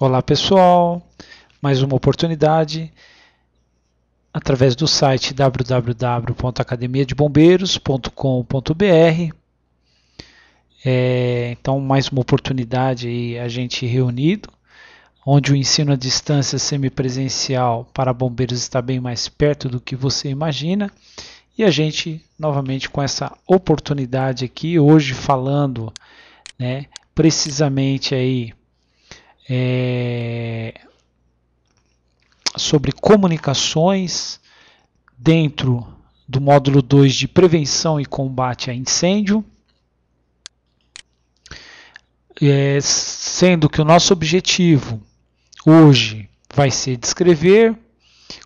Olá pessoal, mais uma oportunidade através do site www.academiadebombeiros.com.br. Então mais uma oportunidade aí a gente reunido, onde o ensino à distância semipresencial para bombeiros está bem mais perto do que você imagina. E a gente novamente com essa oportunidade aqui hoje falando, né, precisamente aí sobre comunicações dentro do módulo 2 de prevenção e combate a incêndio, sendo que o nosso objetivo hoje vai ser descrever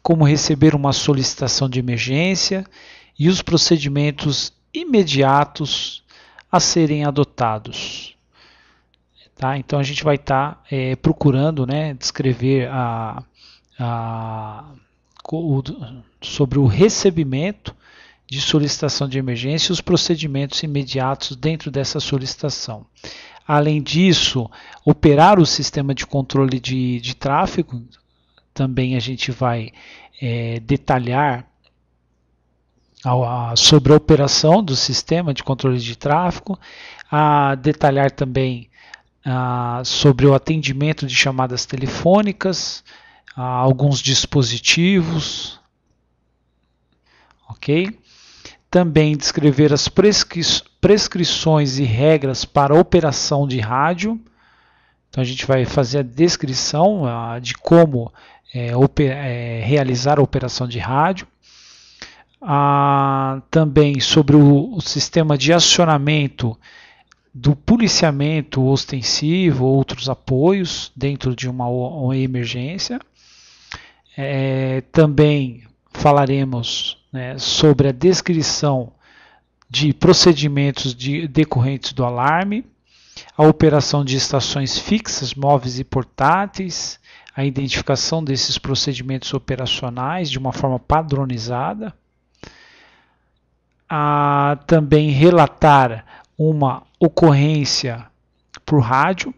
como receber uma solicitação de emergência e os procedimentos imediatos a serem adotados. Tá? Então a gente vai estar procurando, né, descrever sobre o recebimento de solicitação de emergência e os procedimentos imediatos dentro dessa solicitação. Além disso, operar o sistema de controle de tráfego, também a gente vai detalhar sobre a operação do sistema de controle de tráfego, detalhar também sobre o atendimento de chamadas telefônicas, alguns dispositivos, ok? Também descrever as prescrições e regras para a operação de rádio. Então a gente vai fazer a descrição de como realizar a operação de rádio. Também sobre o sistema de acionamento do policiamento ostensivo, outros apoios dentro de uma emergência. Também falaremos, né, sobre a descrição de procedimentos decorrentes do alarme, a operação de estações fixas, móveis e portáteis, a identificação desses procedimentos operacionais de uma forma padronizada, também relatar uma ocorrência por rádio.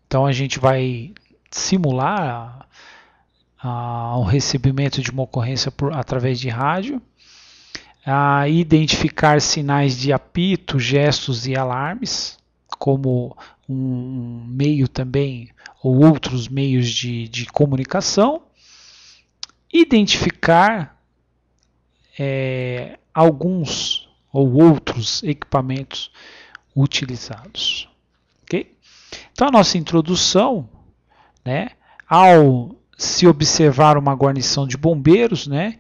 Então a gente vai simular o recebimento de uma ocorrência através de rádio, identificar sinais de apito, gestos e alarmes, como um meio também, ou outros meios de comunicação, identificar alguns ou outros equipamentos utilizados. Okay? Então a nossa introdução, né, ao se observar uma guarnição de bombeiros, né,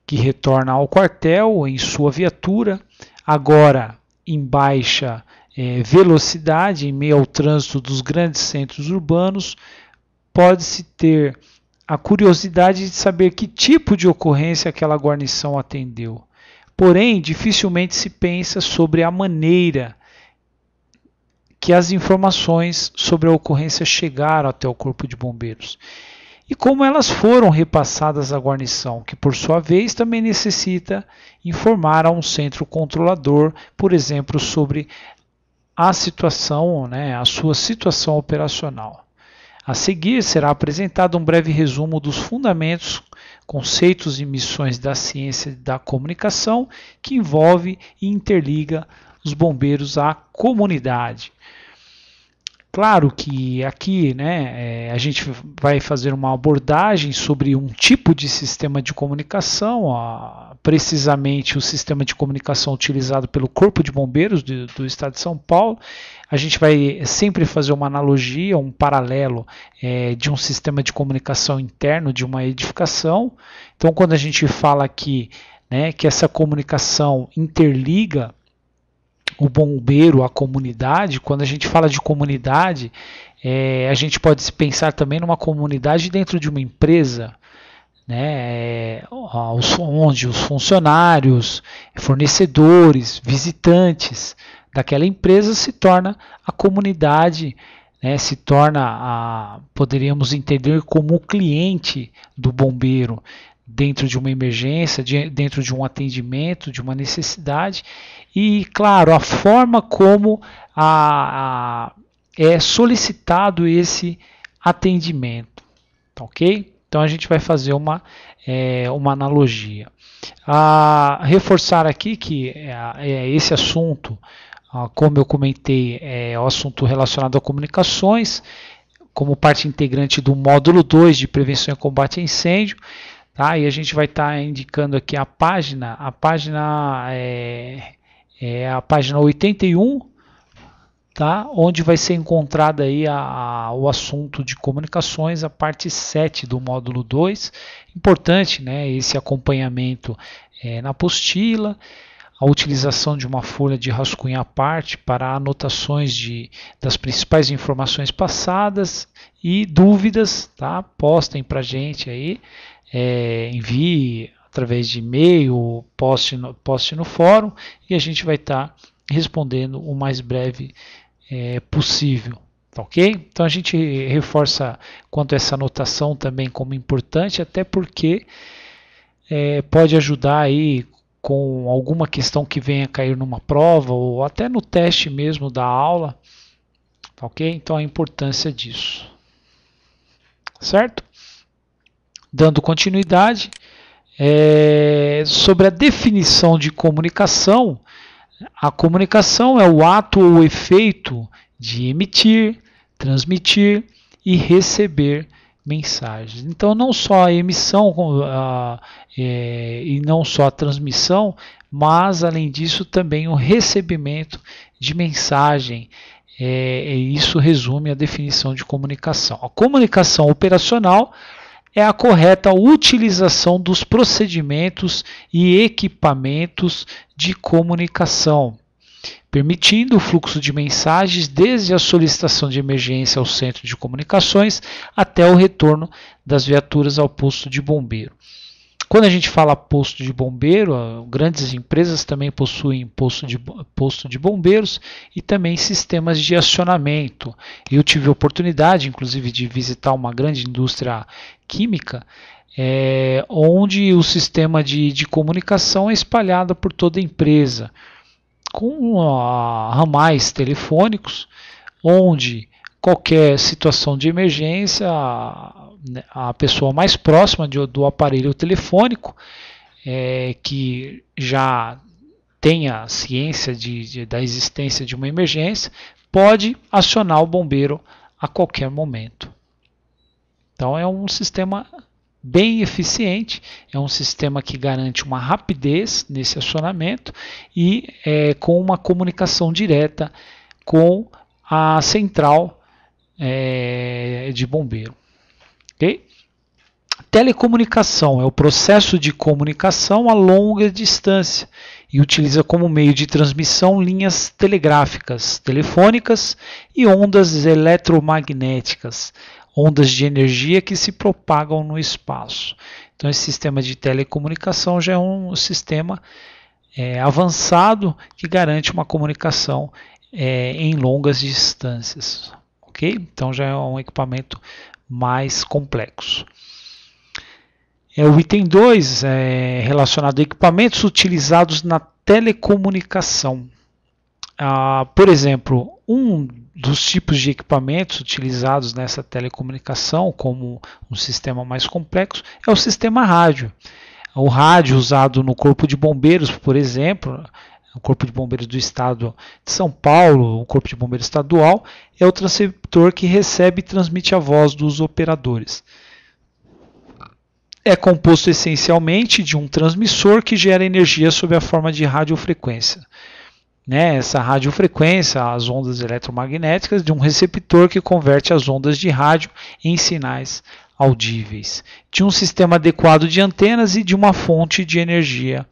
que retorna ao quartel em sua viatura, agora em baixa velocidade, em meio ao trânsito dos grandes centros urbanos, pode-se ter a curiosidade de saber que tipo de ocorrência aquela guarnição atendeu. Porém, dificilmente se pensa sobre a maneira que as informações sobre a ocorrência chegaram até o Corpo de Bombeiros e como elas foram repassadas à guarnição, que por sua vez também necessita informar a um centro controlador, por exemplo, sobre a situação, né, a sua situação operacional. A seguir será apresentado um breve resumo dos fundamentos, conceitos e missões da ciência da comunicação que envolve e interliga os bombeiros à comunidade. Claro que aqui, né, a gente vai fazer uma abordagem sobre um tipo de sistema de comunicação, precisamente o sistema de comunicação utilizado pelo Corpo de Bombeiros do Estado de São Paulo. A gente vai sempre fazer uma analogia, um paralelo de um sistema de comunicação interno de uma edificação. Então, quando a gente fala aqui, né, que essa comunicação interliga o bombeiro, a comunidade, quando a gente fala de comunidade, a gente pode pensar também numa comunidade dentro de uma empresa, né, onde os funcionários, fornecedores, visitantes daquela empresa se torna a comunidade, né, se torna, poderíamos entender como o cliente do bombeiro dentro de uma emergência, dentro de um atendimento, de uma necessidade. E, claro, a forma como é solicitado esse atendimento, tá ok? Então a gente vai fazer uma analogia. Reforçar aqui que esse assunto, como eu comentei, é o assunto relacionado a comunicações, como parte integrante do módulo 2 de prevenção e combate a incêndio. Tá? E a gente vai estar indicando aqui a página é a página 81, tá? Onde vai ser encontrado aí o assunto de comunicações, a parte 7 do módulo 2. Importante, né, esse acompanhamento na apostila, a utilização de uma folha de rascunho à parte para anotações das principais informações passadas e dúvidas, tá? Postem para a gente aí, envie através de e-mail, poste no fórum e a gente vai estar respondendo o mais breve possível. Tá, ok? Então a gente reforça quanto a essa anotação também como importante, até porque pode ajudar aí com alguma questão que venha a cair numa prova ou até no teste mesmo da aula, tá, ok? Então a importância disso, certo? Dando continuidade, sobre a definição de comunicação, a comunicação é o ato ou efeito de emitir, transmitir e receber mensagens. Então, não só a emissão e não só a transmissão, mas, além disso, também o recebimento de mensagem. Isso resume a definição de comunicação. A comunicação operacional é a correta utilização dos procedimentos e equipamentos de comunicação, permitindo o fluxo de mensagens desde a solicitação de emergência ao centro de comunicações até o retorno das viaturas ao posto de bombeiro. Quando a gente fala posto de bombeiro, grandes empresas também possuem posto de bombeiros e também sistemas de acionamento. Eu tive a oportunidade, inclusive, de visitar uma grande indústria química, onde o sistema de comunicação é espalhado por toda a empresa, com ramais telefônicos, onde qualquer situação de emergência, a pessoa mais próxima do aparelho telefônico, que já tenha ciência da existência de uma emergência, pode acionar o bombeiro a qualquer momento. Então é um sistema bem eficiente, é um sistema que garante uma rapidez nesse acionamento e com uma comunicação direta com a central de bombeiro. Okay? Telecomunicação é o processo de comunicação a longa distância e utiliza como meio de transmissão linhas telegráficas, telefônicas e ondas eletromagnéticas, ondas de energia que se propagam no espaço. Então, esse sistema de telecomunicação já é um sistema avançado que garante uma comunicação em longas distâncias. Okay? Então, já é um equipamento mais complexo. O item 2 é relacionado a equipamentos utilizados na telecomunicação. Por exemplo, um dos tipos de equipamentos utilizados nessa telecomunicação, como um sistema mais complexo, é o sistema rádio. O rádio usado no Corpo de Bombeiros, por exemplo, o Corpo de Bombeiros do Estado de São Paulo, o Corpo de Bombeiros Estadual, é o transceptor que recebe e transmite a voz dos operadores. É composto essencialmente de um transmissor que gera energia sob a forma de radiofrequência. Essa radiofrequência, as ondas eletromagnéticas, de um receptor que converte as ondas de rádio em sinais audíveis, de um sistema adequado de antenas e de uma fonte de energia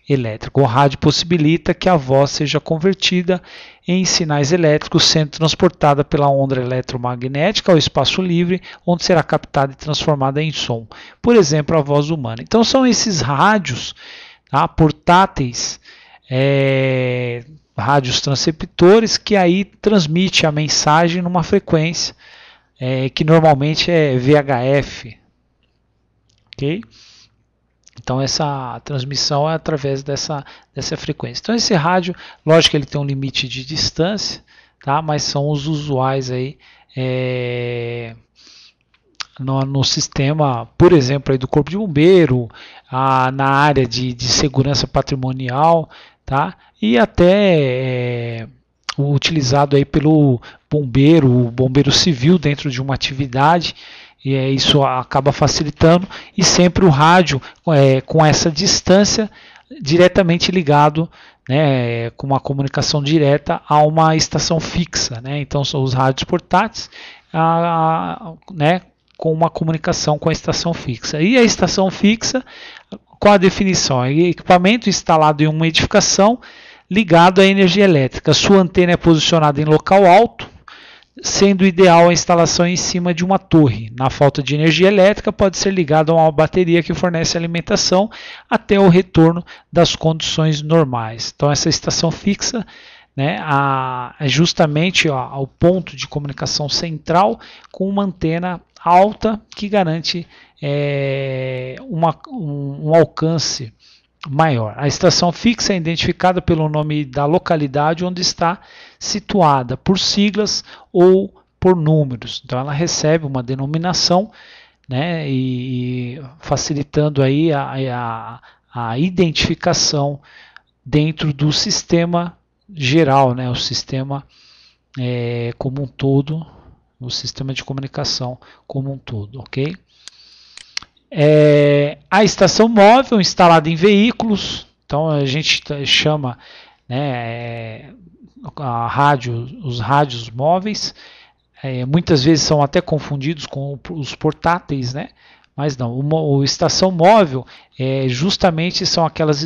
elétrica. O rádio possibilita que a voz seja convertida em sinais elétricos, sendo transportada pela onda eletromagnética ao espaço livre, onde será captada e transformada em som. Por exemplo, a voz humana. Então são esses rádios portáteis, rádios transceptores, que aí transmite a mensagem numa frequência que normalmente é VHF. Ok? Então essa transmissão é através dessa frequência. Então esse rádio, lógico que ele tem um limite de distância, tá? Mas são os usuais aí no sistema, por exemplo, aí do Corpo de Bombeiro, na área de segurança patrimonial, tá? E até utilizado aí pelo bombeiro, o bombeiro civil dentro de uma atividade, e isso acaba facilitando, e sempre o rádio com essa distância diretamente ligado, né, com uma comunicação direta a uma estação fixa, né? Então são os rádios portáteis, né, com uma comunicação com a estação fixa. E a estação fixa, qual a definição? É equipamento instalado em uma edificação ligado à energia elétrica. Sua antena é posicionada em local alto, sendo ideal a instalação em cima de uma torre. Na falta de energia elétrica, pode ser ligado a uma bateria que fornece alimentação até o retorno das condições normais. Então, essa estação fixa, né, é justamente o ponto de comunicação central com uma antena alta que garante um alcance maior. A estação fixa é identificada pelo nome da localidade onde está situada, por siglas ou por números. Então ela recebe uma denominação, né, e facilitando aí a identificação dentro do sistema geral, né, o sistema como um todo, o sistema de comunicação como um todo, ok? A estação móvel instalada em veículos, então a gente chama, né, os rádios móveis, muitas vezes são até confundidos com os portáteis, né? Mas não, o estação móvel justamente são aquelas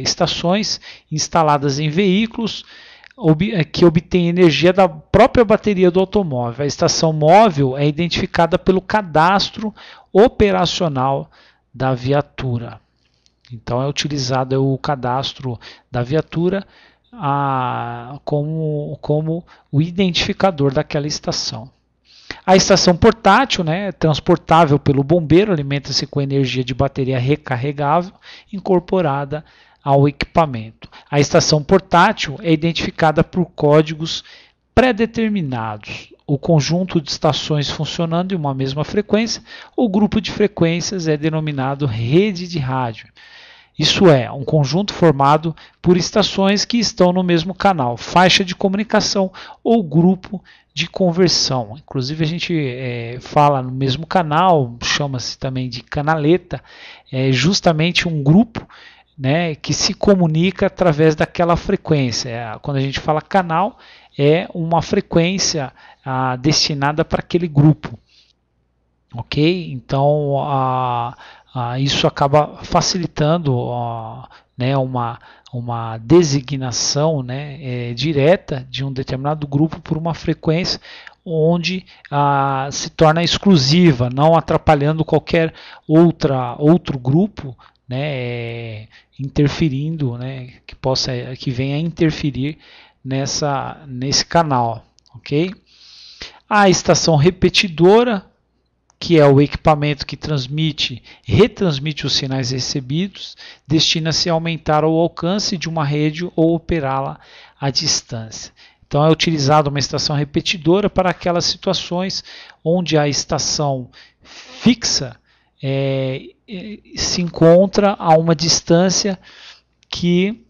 estações instaladas em veículos que obtém energia da própria bateria do automóvel. A estação móvel é identificada pelo cadastro operacional da viatura. Então é utilizado o cadastro da viatura como o identificador daquela estação. A estação portátil, né, transportável pelo bombeiro, alimenta-se com energia de bateria recarregável incorporada ao equipamento. A estação portátil é identificada por códigos pré-determinados. O conjunto de estações funcionando em uma mesma frequência, ou grupo de frequências, é denominado rede de rádio. Isso é, um conjunto formado por estações que estão no mesmo canal, faixa de comunicação ou grupo de conversão. Inclusive a gente fala no mesmo canal, chama-se também de canaleta, é justamente um grupo, né, que se comunica através daquela frequência. Quando a gente fala canal, é uma frequência destinada para aquele grupo. Ok? Então isso acaba facilitando né, uma designação, né, direta de um determinado grupo por uma frequência onde se torna exclusiva, não atrapalhando qualquer outro grupo, né, interferindo, né, que venha interferir nesse canal, ok? A estação repetidora, que é o equipamento que retransmite os sinais recebidos, destina-se a aumentar o alcance de uma rede ou operá-la à distância. Então é utilizada uma estação repetidora para aquelas situações onde a estação fixa se encontra a uma distância que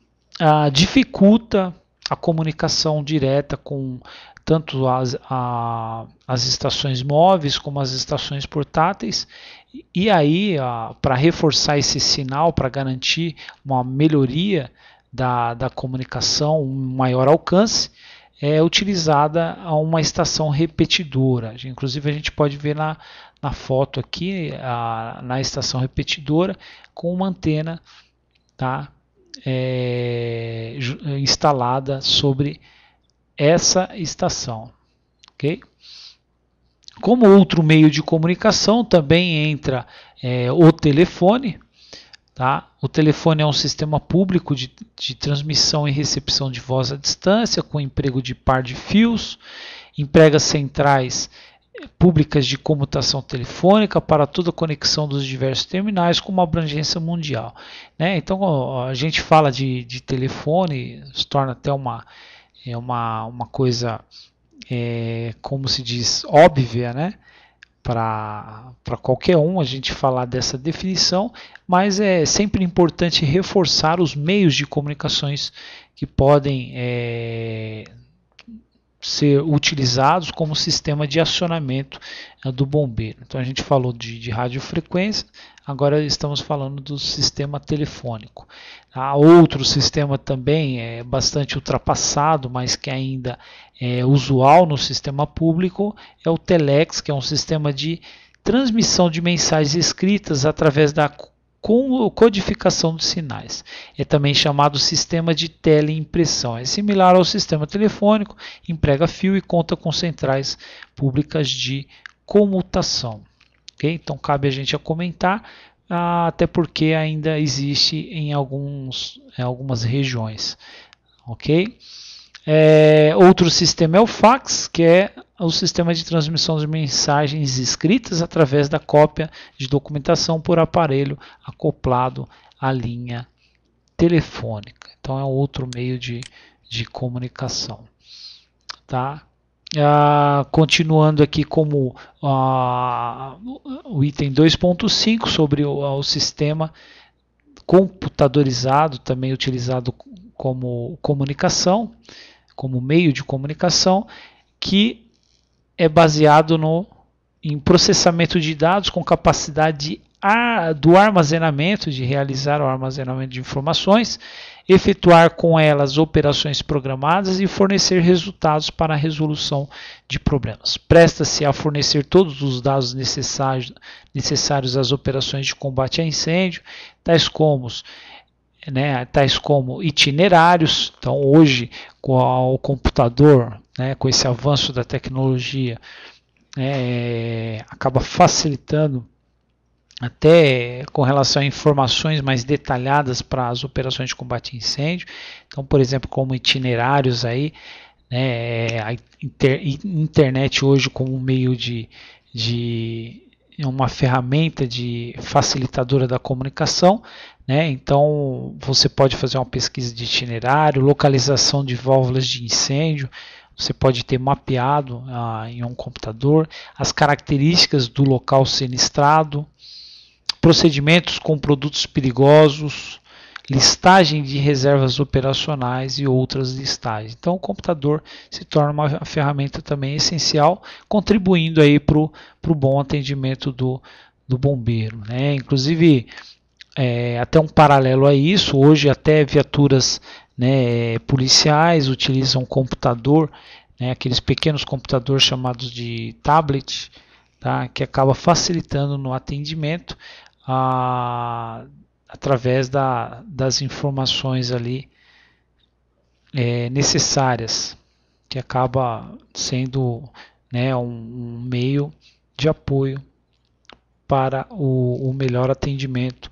dificulta a comunicação direta com tanto as estações móveis como as estações portáteis. E aí, para reforçar esse sinal, para garantir uma melhoria da comunicação, um maior alcance, é utilizada uma estação repetidora. Inclusive a gente pode ver na foto aqui, na estação repetidora, com uma antena, tá, instalada sobre essa estação. Okay? Como outro meio de comunicação, também entra o telefone. Tá? O telefone é um sistema público de transmissão e recepção de voz à distância, com emprego de par de fios, emprega centrais públicas de comutação telefônica para toda a conexão dos diversos terminais com uma abrangência mundial. Né? Então a gente fala de telefone, se torna até uma é uma coisa, como se diz, óbvia, né? Para qualquer um a gente falar dessa definição, mas é sempre importante reforçar os meios de comunicações que podem ser utilizados como sistema de acionamento do bombeiro. Então a gente falou de radiofrequência, agora estamos falando do sistema telefônico. Há outro sistema também bastante ultrapassado, mas que ainda é usual no sistema público, é o Telex, que é um sistema de transmissão de mensagens escritas através da codificação de sinais. É também chamado sistema de teleimpressão. É similar ao sistema telefônico, emprega fio e conta com centrais públicas de comutação. Okay? Então cabe a gente a comentar, até porque ainda existe em algumas regiões. Ok? Outro sistema é o fax, que é o sistema de transmissão de mensagens escritas através da cópia de documentação por aparelho acoplado à linha telefônica. Então é outro meio de comunicação. Tá? Continuando aqui como o item 2.5 sobre o sistema computadorizado, também utilizado como comunicação, como meio de comunicação, que é baseado em processamento de dados com capacidade do armazenamento, de realizar o armazenamento de informações, efetuar com elas operações programadas e fornecer resultados para a resolução de problemas. Presta-se a fornecer todos os dados necessários às operações de combate a incêndio, tais como itinerários. Então, hoje, com o computador, com esse avanço da tecnologia, acaba facilitando até com relação a informações mais detalhadas para as operações de combate a incêndio. Então, por exemplo, como itinerários aí, a internet hoje como um meio de uma ferramenta de facilitadora da comunicação, então você pode fazer uma pesquisa de itinerário, localização de válvulas de incêndio, você pode ter mapeado em um computador as características do local sinistrado, procedimentos com produtos perigosos, listagem de reservas operacionais e outras listagens. Então o computador se torna uma ferramenta também essencial, contribuindo aí para o bom atendimento do bombeiro. Inclusive, até um paralelo a isso, hoje até viaturas policiais utilizam computador, aqueles pequenos computadores chamados de tablet, tá, que acaba facilitando no atendimento através das informações ali necessárias, que acaba sendo um meio de apoio para o melhor atendimento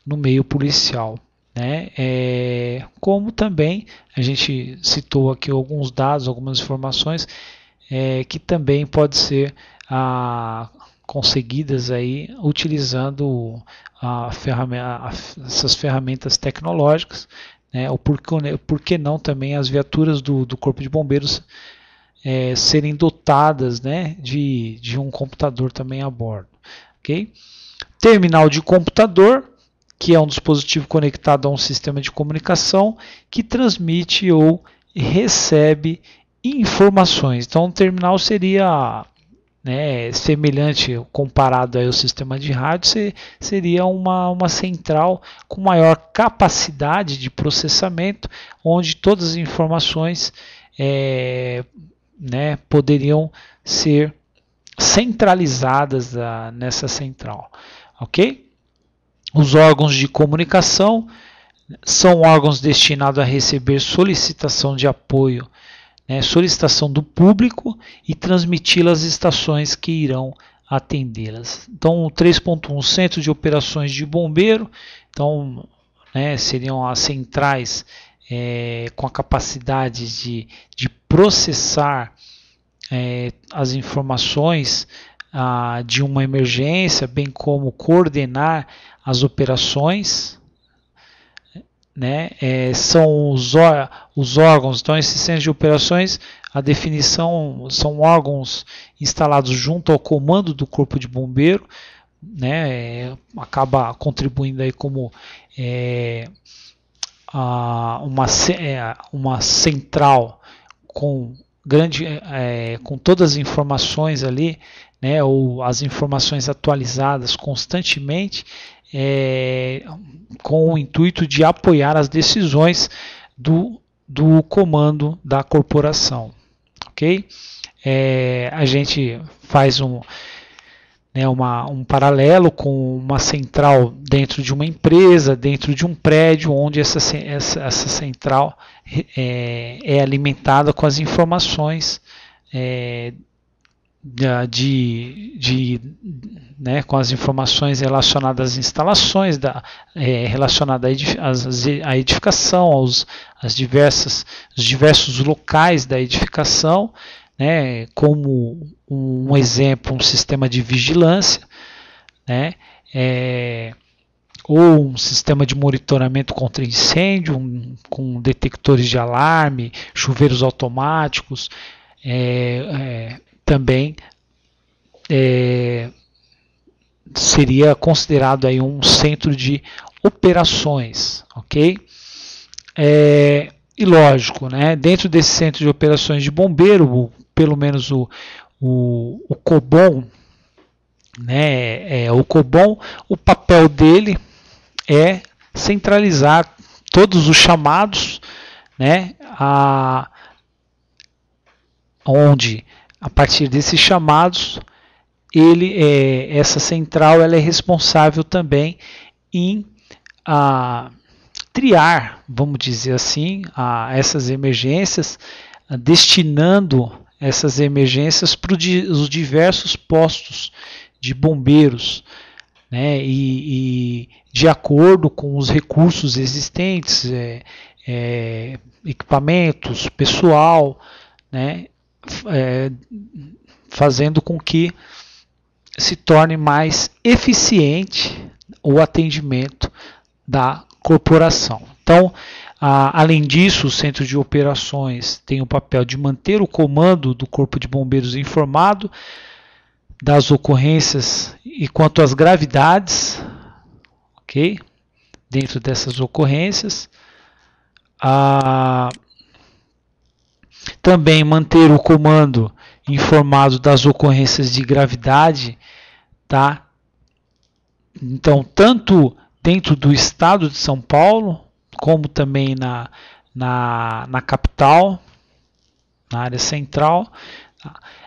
no meio policial. Como também a gente citou aqui alguns dados, algumas informações que também pode ser conseguidas aí utilizando essas ferramentas tecnológicas, ou por que não também as viaturas do Corpo de Bombeiros serem dotadas de um computador também a bordo. Okay? Terminal de computador, que é um dispositivo conectado a um sistema de comunicação que transmite ou recebe informações. Então, um terminal seria semelhante, comparado ao sistema de rádio, seria uma central com maior capacidade de processamento, onde todas as informações poderiam ser centralizadas nessa central. Ok? Os órgãos de comunicação são órgãos destinados a receber solicitação de apoio, solicitação do público e transmiti-las às estações que irão atendê-las. Então, o 3.1, Centro de Operações de Bombeiro, então, seriam as centrais com a capacidade de processar as informações de uma emergência, bem como coordenar as operações né, são os órgãos. Então, esses centros de operações, a definição são órgãos instalados junto ao comando do Corpo de Bombeiro, né, acaba contribuindo aí como uma central com com todas as informações ali, né, ou as informações atualizadas constantemente, com o intuito de apoiar as decisões do comando da corporação, ok? A gente faz um paralelo com uma central dentro de uma empresa, dentro de um prédio, onde essa central é alimentada com as informações com as informações relacionadas às instalações, relacionadas à edificação, os diversos locais da edificação, né, como um exemplo, um sistema de vigilância, né, ou um sistema de monitoramento contra incêndio, com detectores de alarme, chuveiros automáticos, também seria considerado aí um centro de operações, ok? E lógico, né, dentro desse centro de operações de bombeiro, pelo menos o COBOM, né, o COBOM, o papel dele é centralizar todos os chamados, né, onde a partir desses chamados essa central ela é responsável também em triar, vamos dizer assim, essas emergências, destinando essas emergências para os diversos postos de bombeiros, né, e de acordo com os recursos existentes, equipamentos, pessoal, né, fazendo com que se torne mais eficiente o atendimento da corporação. Então, além disso, o centro de operações tem o papel de manter o comando do Corpo de Bombeiros informado das ocorrências e quanto às gravidades, ok? Dentro dessas ocorrências. Também manter o comando informado das ocorrências de gravidade, tá? Então, tanto dentro do estado de São Paulo, como também na capital, na área central.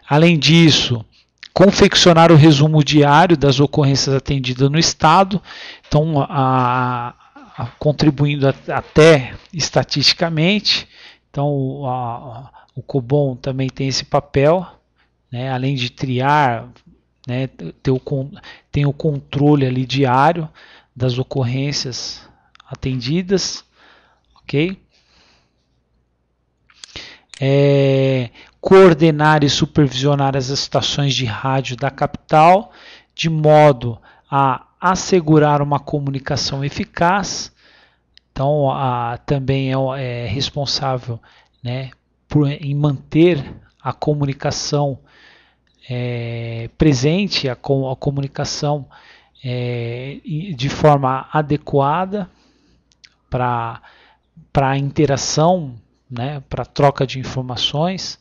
Além disso, confeccionar o resumo diário das ocorrências atendidas no estado, então contribuindo até estatisticamente. Então, o COBOM também tem esse papel, né, além de triar, né, tem o controle ali diário das ocorrências atendidas, ok? Coordenar e supervisionar as estações de rádio da capital, de modo a assegurar uma comunicação eficaz. Então, também é responsável, né, em manter a comunicação presente, a comunicação de forma adequada para a interação, né, para a troca de informações.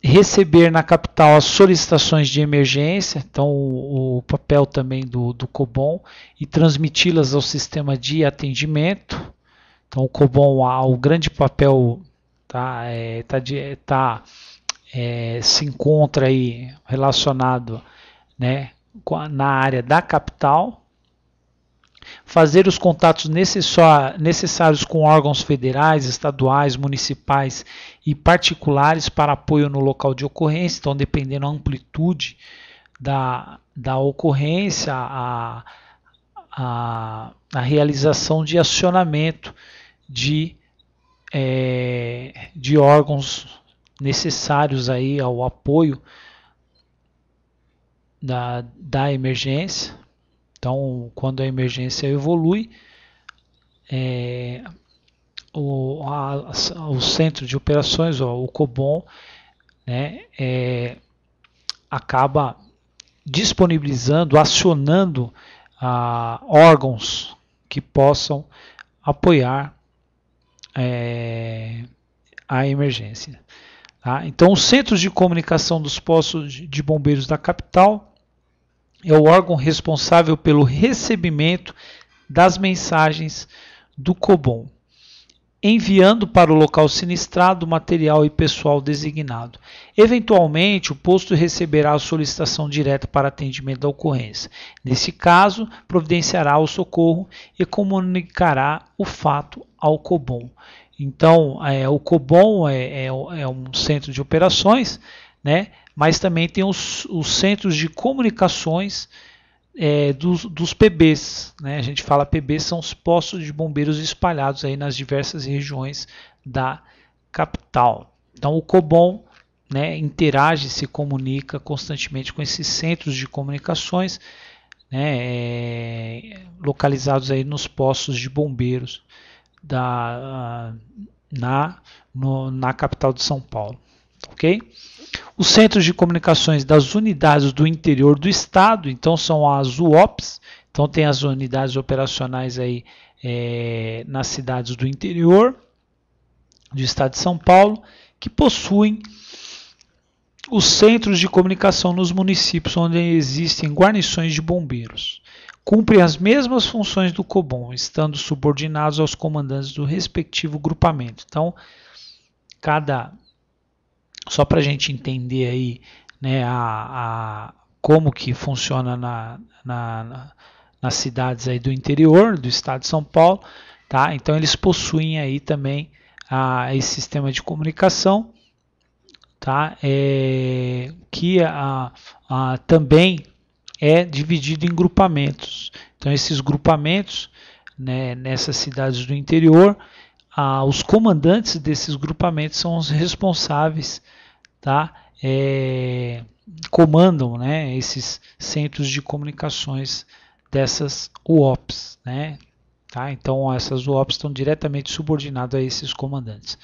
Receber na capital as solicitações de emergência, então o papel também do COBOM, e transmiti-las ao sistema de atendimento. Então o COBOM, o grande papel se encontra aí relacionado, né, na área da capital. Fazer os contatos necessários com órgãos federais, estaduais, municipais e particulares para apoio no local de ocorrência. Então, dependendo da amplitude da ocorrência, a realização de acionamento de órgãos necessários aí ao apoio da emergência. Então, quando a emergência evolui, o centro de operações, o COBOM, né, acaba disponibilizando, acionando órgãos que possam apoiar a emergência. Tá? Então, os centros de comunicação dos postos de bombeiros da capital é o órgão responsável pelo recebimento das mensagens do COBOM, enviando para o local sinistrado material e pessoal designado. Eventualmente, o posto receberá a solicitação direta para atendimento da ocorrência. Nesse caso, providenciará o socorro e comunicará o fato ao COBOM. Então, o COBOM é um centro de operações, né? Mas também tem os centros de comunicações dos PBs, né? A gente fala PBs, são os postos de bombeiros espalhados aí nas diversas regiões da capital. Então o COBOM, né, interage, se comunica constantemente com esses centros de comunicações, né, localizados aí nos postos de bombeiros na capital de São Paulo. Ok? Os centros de comunicações das unidades do interior do estado, então são as UOPs, então tem as unidades operacionais aí nas cidades do interior do estado de São Paulo, que possuem os centros de comunicação nos municípios onde existem guarnições de bombeiros. Cumprem as mesmas funções do COBOM, estando subordinados aos comandantes do respectivo grupamento. Então, só para a gente entender aí, né, como que funciona nas cidades aí do interior do estado de São Paulo, tá? Então eles possuem aí também esse sistema de comunicação, tá? Que também é dividido em grupamentos. Então esses grupamentos, né, nessas cidades do interior, os comandantes desses grupamentos são os responsáveis, tá? Comandam, né, esses centros de comunicações dessas UOPs, né? Tá? Então essas UOPs estão diretamente subordinadas a esses comandantes.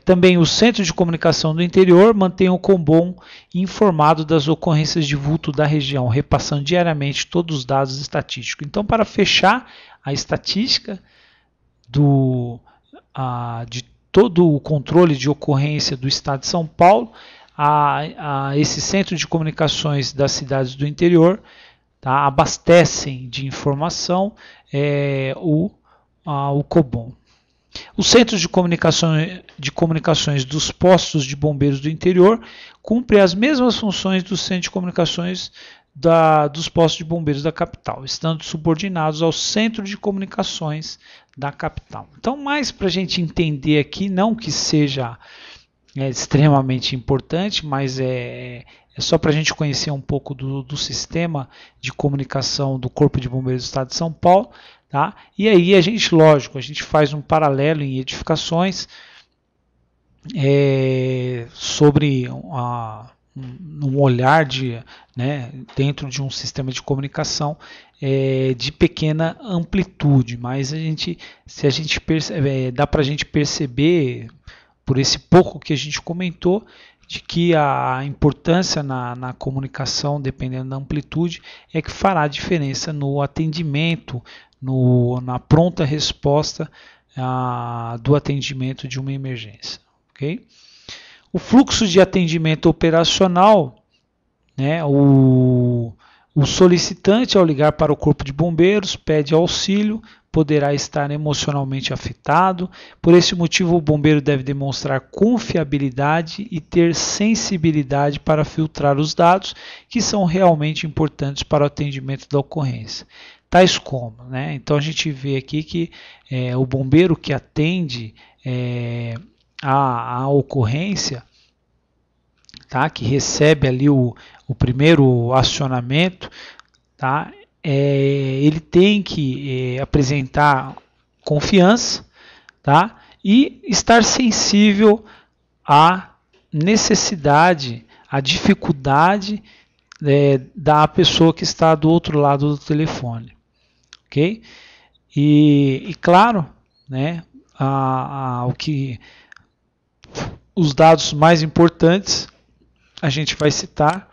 Também o Centro de Comunicação do Interior mantém o COBOM informado das ocorrências de vulto da região, repassando diariamente todos os dados estatísticos. Então, para fechar a estatística de todo o controle de ocorrência do estado de São Paulo, esse centro de comunicações das cidades do interior, tá, abastecem de informação o COBOM. Os centros de comunicações dos postos de bombeiros do interior cumprem as mesmas funções do centro de comunicações dos postos de bombeiros da capital, estando subordinados ao centro de comunicações da capital. Então, mais para a gente entender aqui, não que seja extremamente importante, mas é só para a gente conhecer um pouco do sistema de comunicação do Corpo de Bombeiros do Estado de São Paulo. Tá? E aí a gente faz um paralelo em edificações sobre um olhar dentro de um sistema de comunicação de pequena amplitude, mas dá para a gente perceber, por esse pouco que a gente comentou, de que a importância na comunicação, dependendo da amplitude, é que fará diferença no atendimento, na pronta resposta do atendimento de uma emergência. Okay? O fluxo de atendimento operacional, né, o solicitante, ao ligar para o Corpo de Bombeiros, pede auxílio, poderá estar emocionalmente afetado. Por esse motivo, o bombeiro deve demonstrar confiabilidade e ter sensibilidade para filtrar os dados que são realmente importantes para o atendimento da ocorrência. Tais como, né? Então a gente vê aqui que o bombeiro que atende a ocorrência, tá? Que recebe ali o primeiro acionamento, tá? Ele tem que apresentar confiança, tá? E estar sensível à necessidade, à dificuldade da pessoa que está do outro lado do telefone. Okay? E claro, né, os dados mais importantes a gente vai citar,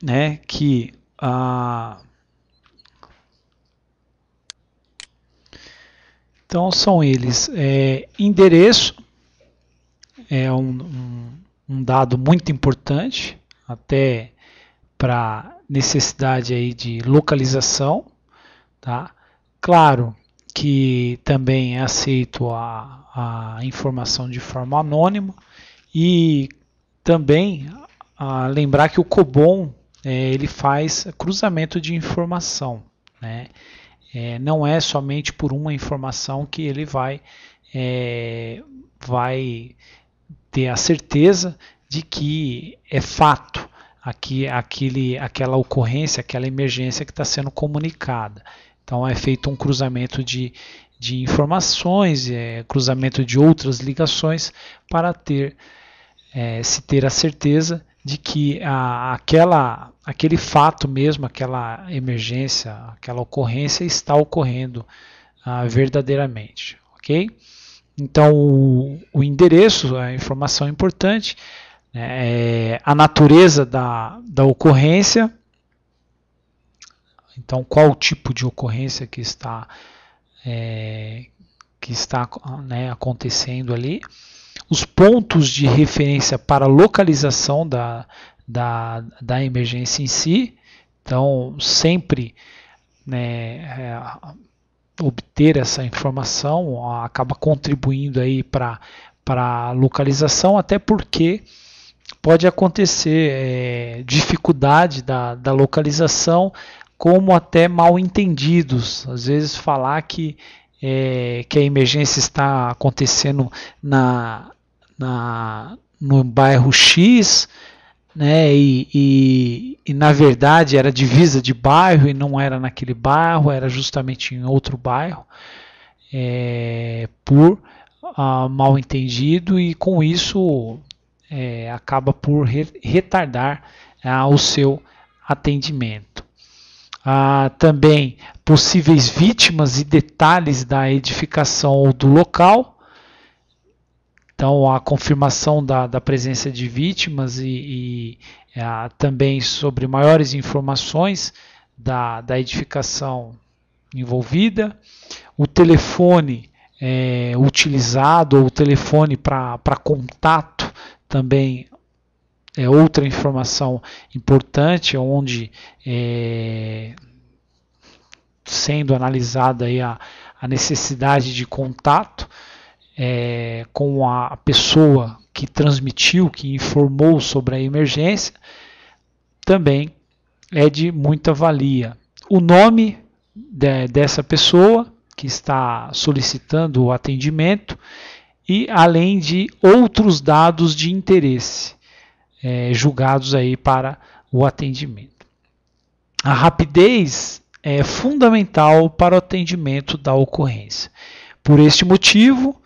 né, que então são eles: endereço é um dado muito importante, até para necessidade aí de localização, tá? Claro que também é aceito a informação de forma anônima, e também lembrar que o COBOM ele faz cruzamento de informação, né? Não é somente por uma informação que ele vai ter a certeza de que é fato aquela ocorrência, aquela emergência que está sendo comunicada. Então é feito um cruzamento de informações, cruzamento de outras ligações para se ter a certeza de que aquele fato mesmo, aquela emergência, aquela ocorrência está ocorrendo verdadeiramente, ok? Então o endereço, a informação importante, a natureza da ocorrência, então qual o tipo de ocorrência que está acontecendo ali, os pontos de referência para a localização da emergência em si. Então sempre obter essa informação acaba contribuindo aí para a localização, até porque pode acontecer dificuldade da localização, como até mal entendidos. Às vezes falar que a emergência está acontecendo no bairro X, né, e na verdade era divisa de bairro e não era naquele bairro, era justamente em outro bairro, por mal entendido, e com isso acaba por retardar o seu atendimento. Também possíveis vítimas e detalhes da edificação ou do local. Então, a confirmação da presença de vítimas e também sobre maiores informações da edificação envolvida. O telefone utilizado, ou o telefone para contato, também é outra informação importante, onde sendo analisada aí a necessidade de contato com a pessoa que transmitiu, que informou sobre a emergência, também é de muita valia. O nome dessa pessoa que está solicitando o atendimento, e além de outros dados de interesse julgados aí para o atendimento. A rapidez é fundamental para o atendimento da ocorrência. Por este motivo,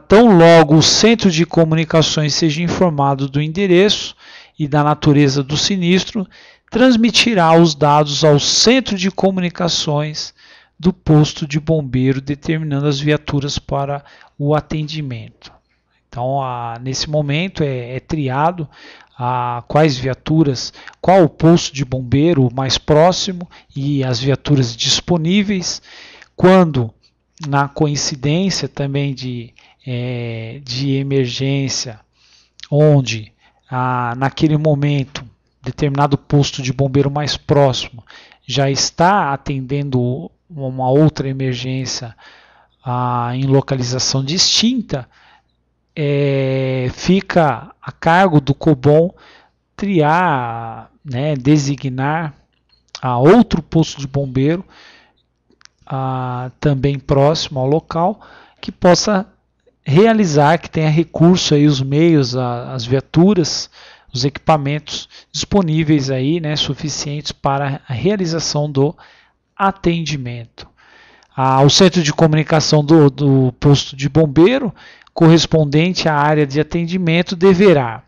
tão logo o centro de comunicações seja informado do endereço e da natureza do sinistro, transmitirá os dados ao centro de comunicações do posto de bombeiro, determinando as viaturas para o atendimento. Então, nesse momento é triado quais viaturas, qual o posto de bombeiro mais próximo e as viaturas disponíveis. Quando, na coincidência também de emergência, onde naquele momento determinado posto de bombeiro mais próximo já está atendendo uma outra emergência em localização distinta, fica a cargo do COBOM triar, designar outro posto de bombeiro também próximo ao local, que possa realizar, que tenha recurso aí, os meios, as viaturas, os equipamentos disponíveis aí, suficientes para a realização do atendimento. O centro de comunicação do posto de bombeiro correspondente à área de atendimento deverá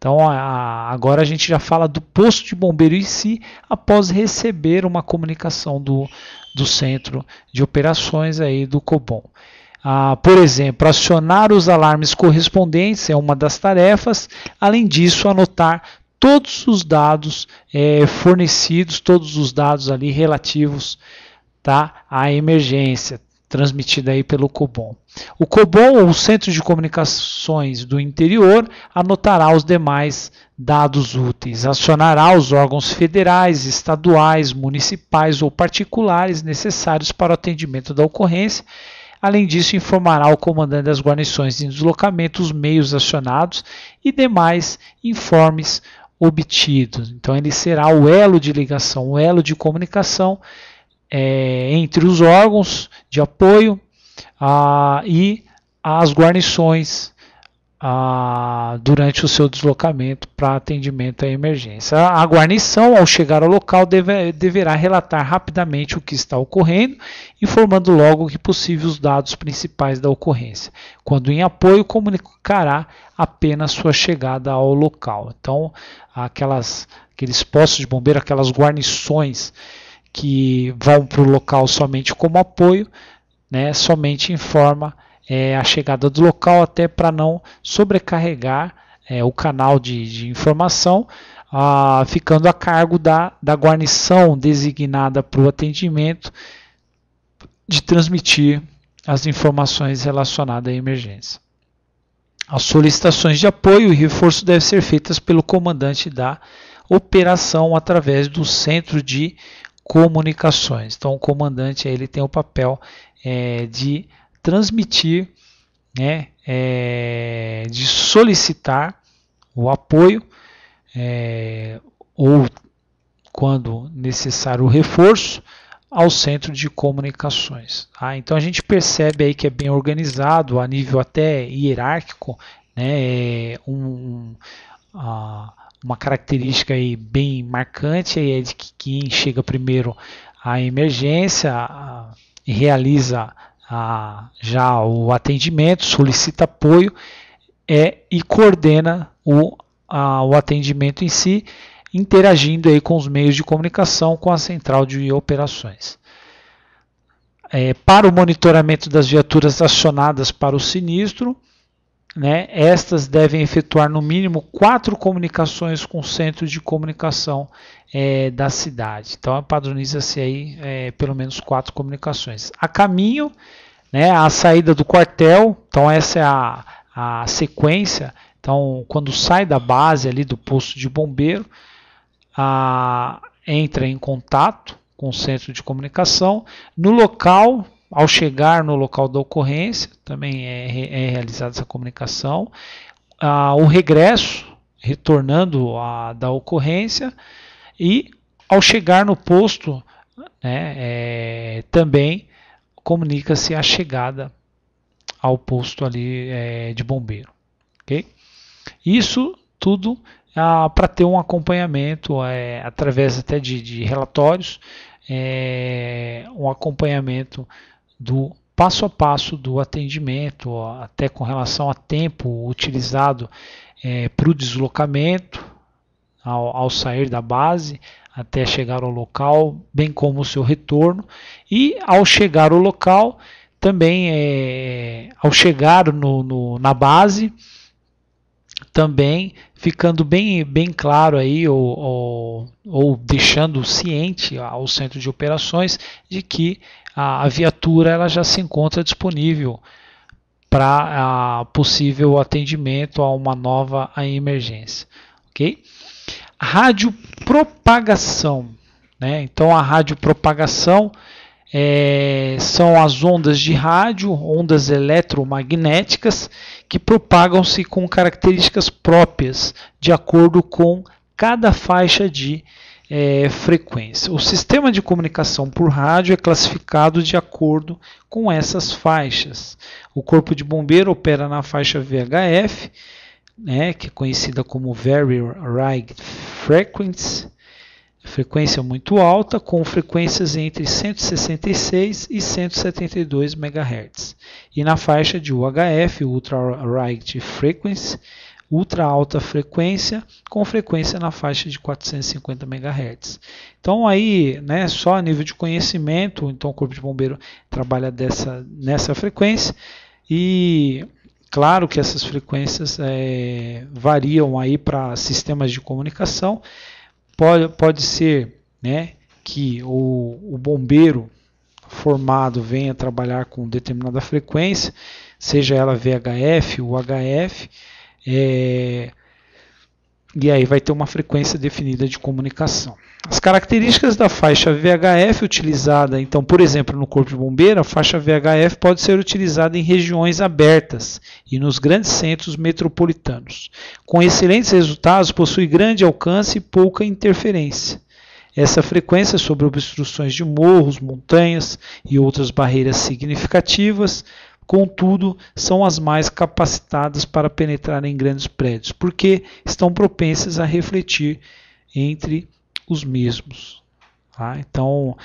Então agora a gente já fala do posto de bombeiro em si, após receber uma comunicação do centro de operações aí do COBOM. Por exemplo, acionar os alarmes correspondentes é uma das tarefas. Além disso, anotar todos os dados fornecidos, todos os dados ali relativos, tá, à emergência transmitida aí pelo COBOM. O COBOM, ou Centro de Comunicações do Interior, anotará os demais dados úteis, acionará os órgãos federais, estaduais, municipais ou particulares necessários para o atendimento da ocorrência. Além disso, informará o comandante das guarnições em deslocamento os meios acionados e demais informes obtidos. Então, ele será o elo de ligação, o elo de comunicação entre os órgãos de apoio e as guarnições durante o seu deslocamento para atendimento à emergência. A guarnição, ao chegar ao local, deverá relatar rapidamente o que está ocorrendo, informando logo que possível os dados principais da ocorrência. Quando em apoio, comunicará apenas sua chegada ao local. Então, aqueles postos de bombeiro, aquelas guarnições que vão para o local somente como apoio, né, somente informa a chegada do local, até para não sobrecarregar o canal de informação, ficando a cargo da guarnição designada para o atendimento de transmitir as informações relacionadas à emergência. As solicitações de apoio e reforço devem ser feitas pelo comandante da operação através do centro de comunicações. Então, o comandante ele tem o papel de transmitir, né, de solicitar o apoio ou, quando necessário, o reforço ao centro de comunicações. Tá? Então a gente percebe aí que é bem organizado, a nível até hierárquico, né, uma característica aí bem marcante é de que quem chega primeiro à emergência e realiza já o atendimento, solicita apoio e coordena o atendimento em si, interagindo aí com os meios de comunicação com a central de operações. Para o monitoramento das viaturas acionadas para o sinistro, né, estas devem efetuar no mínimo 4 comunicações com o centro de comunicação da cidade. Então padroniza-se aí pelo menos 4 comunicações. A caminho, né, a saída do quartel, então essa é a sequência. Então quando sai da base ali do posto de bombeiro, entra em contato com o centro de comunicação. No local, ao chegar no local da ocorrência, também é realizada essa comunicação. O regresso, retornando da ocorrência, e ao chegar no posto, né, também comunica-se a chegada ao posto ali de bombeiro. Okay? Isso tudo para ter um acompanhamento através até de relatórios, um acompanhamento do passo a passo do atendimento, até com relação a tempo utilizado para o deslocamento, ao sair da base até chegar ao local, bem como o seu retorno, e ao chegar ao local, também ao chegar na base, também ficando bem claro aí, ou deixando ciente ao centro de operações de que a viatura ela já se encontra disponível para possível atendimento a uma nova emergência. Ok? Radiopropagação, né? Então a radiopropagação são as ondas de rádio, ondas eletromagnéticas, que propagam-se com características próprias, de acordo com cada faixa de frequência. O sistema de comunicação por rádio é classificado de acordo com essas faixas. O Corpo de Bombeiro opera na faixa VHF, né, que é conhecida como Very High Frequency, frequência muito alta, com frequências entre 166 e 172 MHz. E na faixa de UHF, Ultra High Frequency, ultra alta frequência com frequência na faixa de 450 MHz. Então aí, né, só a nível de conhecimento, então o Corpo de Bombeiro trabalha nessa frequência e claro que essas frequências variam aí para sistemas de comunicação. Pode ser, né, que o bombeiro formado venha trabalhar com determinada frequência, seja ela VHF ou HF, e aí vai ter uma frequência definida de comunicação. As características da faixa VHF utilizada, então, por exemplo, no Corpo de Bombeiro, a faixa VHF pode ser utilizada em regiões abertas e nos grandes centros metropolitanos. Com excelentes resultados, possui grande alcance e pouca interferência. Essa frequência sobre obstruções de morros, montanhas e outras barreiras significativas, contudo, são as mais capacitadas para penetrar em grandes prédios, porque estão propensas a refletir entre os mesmos. Tá? Então,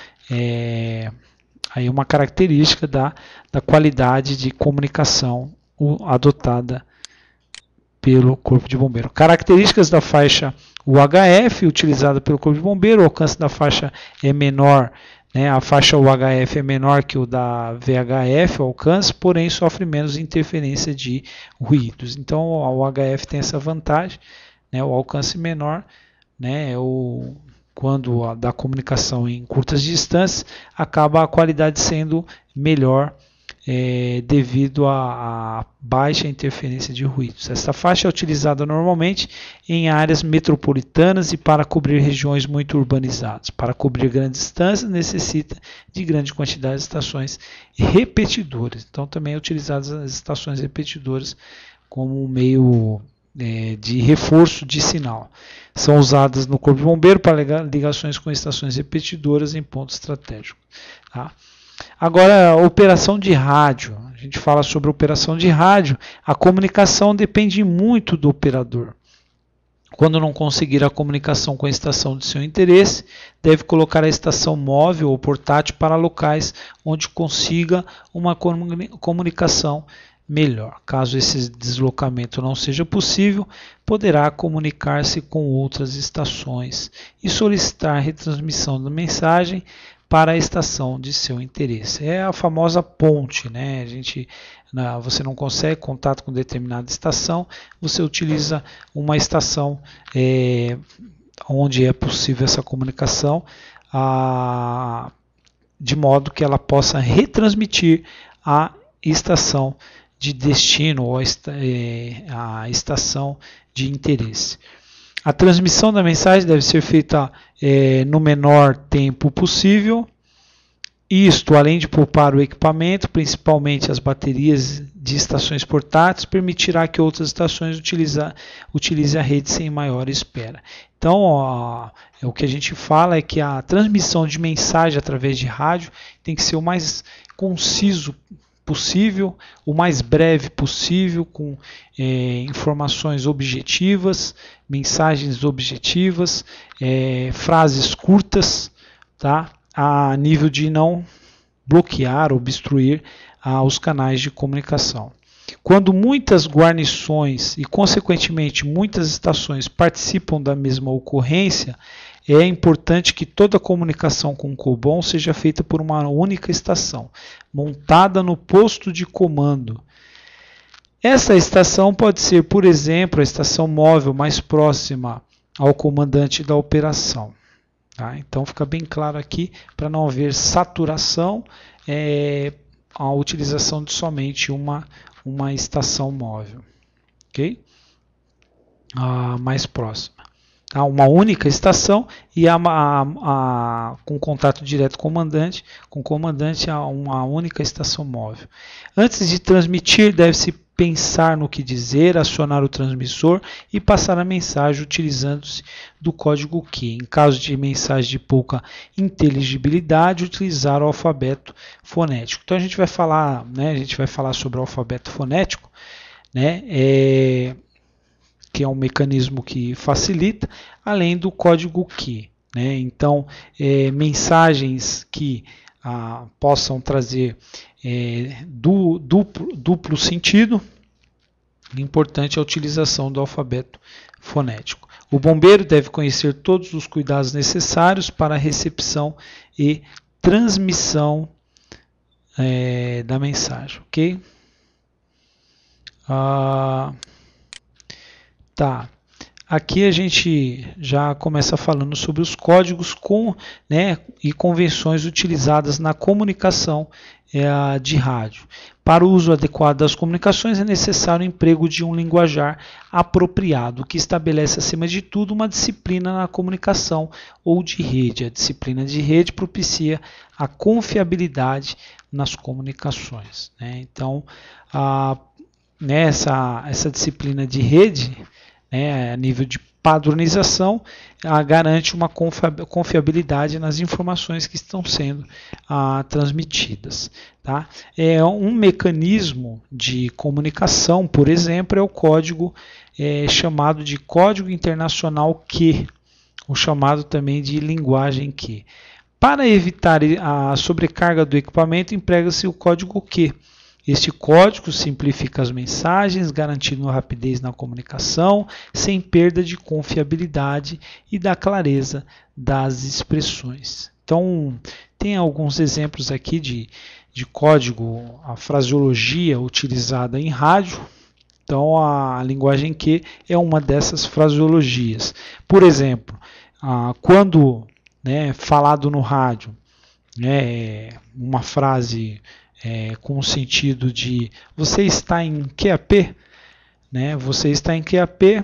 aí uma característica da qualidade de comunicação adotada pelo Corpo de Bombeiro. Características da faixa UHF utilizada pelo Corpo de Bombeiro: o alcance da faixa é menor, né? A faixa UHF é menor que o da VHF, o alcance, porém sofre menos interferência de ruídos. Então a UHF tem essa vantagem, né? O alcance menor, né? Quando a da comunicação em curtas distâncias, acaba a qualidade sendo melhor devido à baixa interferência de ruídos. Essa faixa é utilizada normalmente em áreas metropolitanas e para cobrir regiões muito urbanizadas. Para cobrir grandes distâncias, necessita de grande quantidade de estações repetidoras. Então, também é utilizadas as estações repetidoras como um meio de reforço de sinal. São usadas no Corpo de Bombeiro para ligações com estações repetidoras em pontos estratégicos. Tá? Agora, a operação de rádio. A gente fala sobre a operação de rádio. A comunicação depende muito do operador. Quando não conseguir a comunicação com a estação de seu interesse, deve colocar a estação móvel ou portátil para locais onde consiga uma comunicação melhor. Caso esse deslocamento não seja possível, poderá comunicar-se com outras estações e solicitar retransmissão da mensagem para a estação de seu interesse. É a famosa ponte, né? Você não consegue contato com determinada estação, você utiliza uma estação onde é possível essa comunicação, de modo que ela possa retransmitir a estação de destino ou a estação de interesse. A transmissão da mensagem deve ser feita no menor tempo possível. Isto, além de poupar o equipamento, principalmente as baterias de estações portáteis, permitirá que outras estações utilizem a rede sem maior espera. Então, o que a gente fala é que a transmissão de mensagem através de rádio tem que ser o mais conciso possível, o mais breve possível, com informações objetivas, mensagens objetivas, frases curtas, tá? A nível de não bloquear, obstruir os canais de comunicação. Quando muitas guarnições e, consequentemente, muitas estações participam da mesma ocorrência, é importante que toda a comunicação com o COBOM seja feita por uma única estação, montada no posto de comando. Essa estação pode ser, por exemplo, a estação móvel mais próxima ao comandante da operação. Tá? Então fica bem claro aqui, para não haver saturação, a utilização de somente uma estação móvel. Ok? A mais próxima. Há uma única estação e com contato direto com o comandante há uma única estação móvel. Antes de transmitir, deve-se pensar no que dizer, acionar o transmissor e passar a mensagem utilizando-se do código Q. Em caso de mensagem de pouca inteligibilidade, utilizar o alfabeto fonético. Então a gente vai falar, sobre o alfabeto fonético, né? Que é um mecanismo que facilita, além do código Q. Né? Então, mensagens que possam trazer duplo sentido, Importante a utilização do alfabeto fonético. O bombeiro deve conhecer todos os cuidados necessários para a recepção e transmissão da mensagem, ok? Tá. Aqui a gente já começa falando sobre os códigos e convenções utilizadas na comunicação de rádio. Para o uso adequado das comunicações é necessário o emprego de um linguajar apropriado, que estabelece, acima de tudo, uma disciplina na comunicação ou de rede. A disciplina de rede propicia a confiabilidade nas comunicações, né? Então, essa disciplina de rede, a nível de padronização, garante uma confiabilidade nas informações que estão sendo transmitidas. Tá? Um mecanismo de comunicação, por exemplo, é o código chamado de Código Internacional Q, ou chamado também de linguagem Q. Para evitar a sobrecarga do equipamento, emprega-se o código Q. Este código simplifica as mensagens, garantindo rapidez na comunicação, sem perda de confiabilidade e da clareza das expressões. Então, tem alguns exemplos aqui de código, a fraseologia utilizada em rádio. Então, a linguagem Q é uma dessas fraseologias. Por exemplo, quando falado no rádio, uma frase com o sentido de você está em QAP, você está em QAP,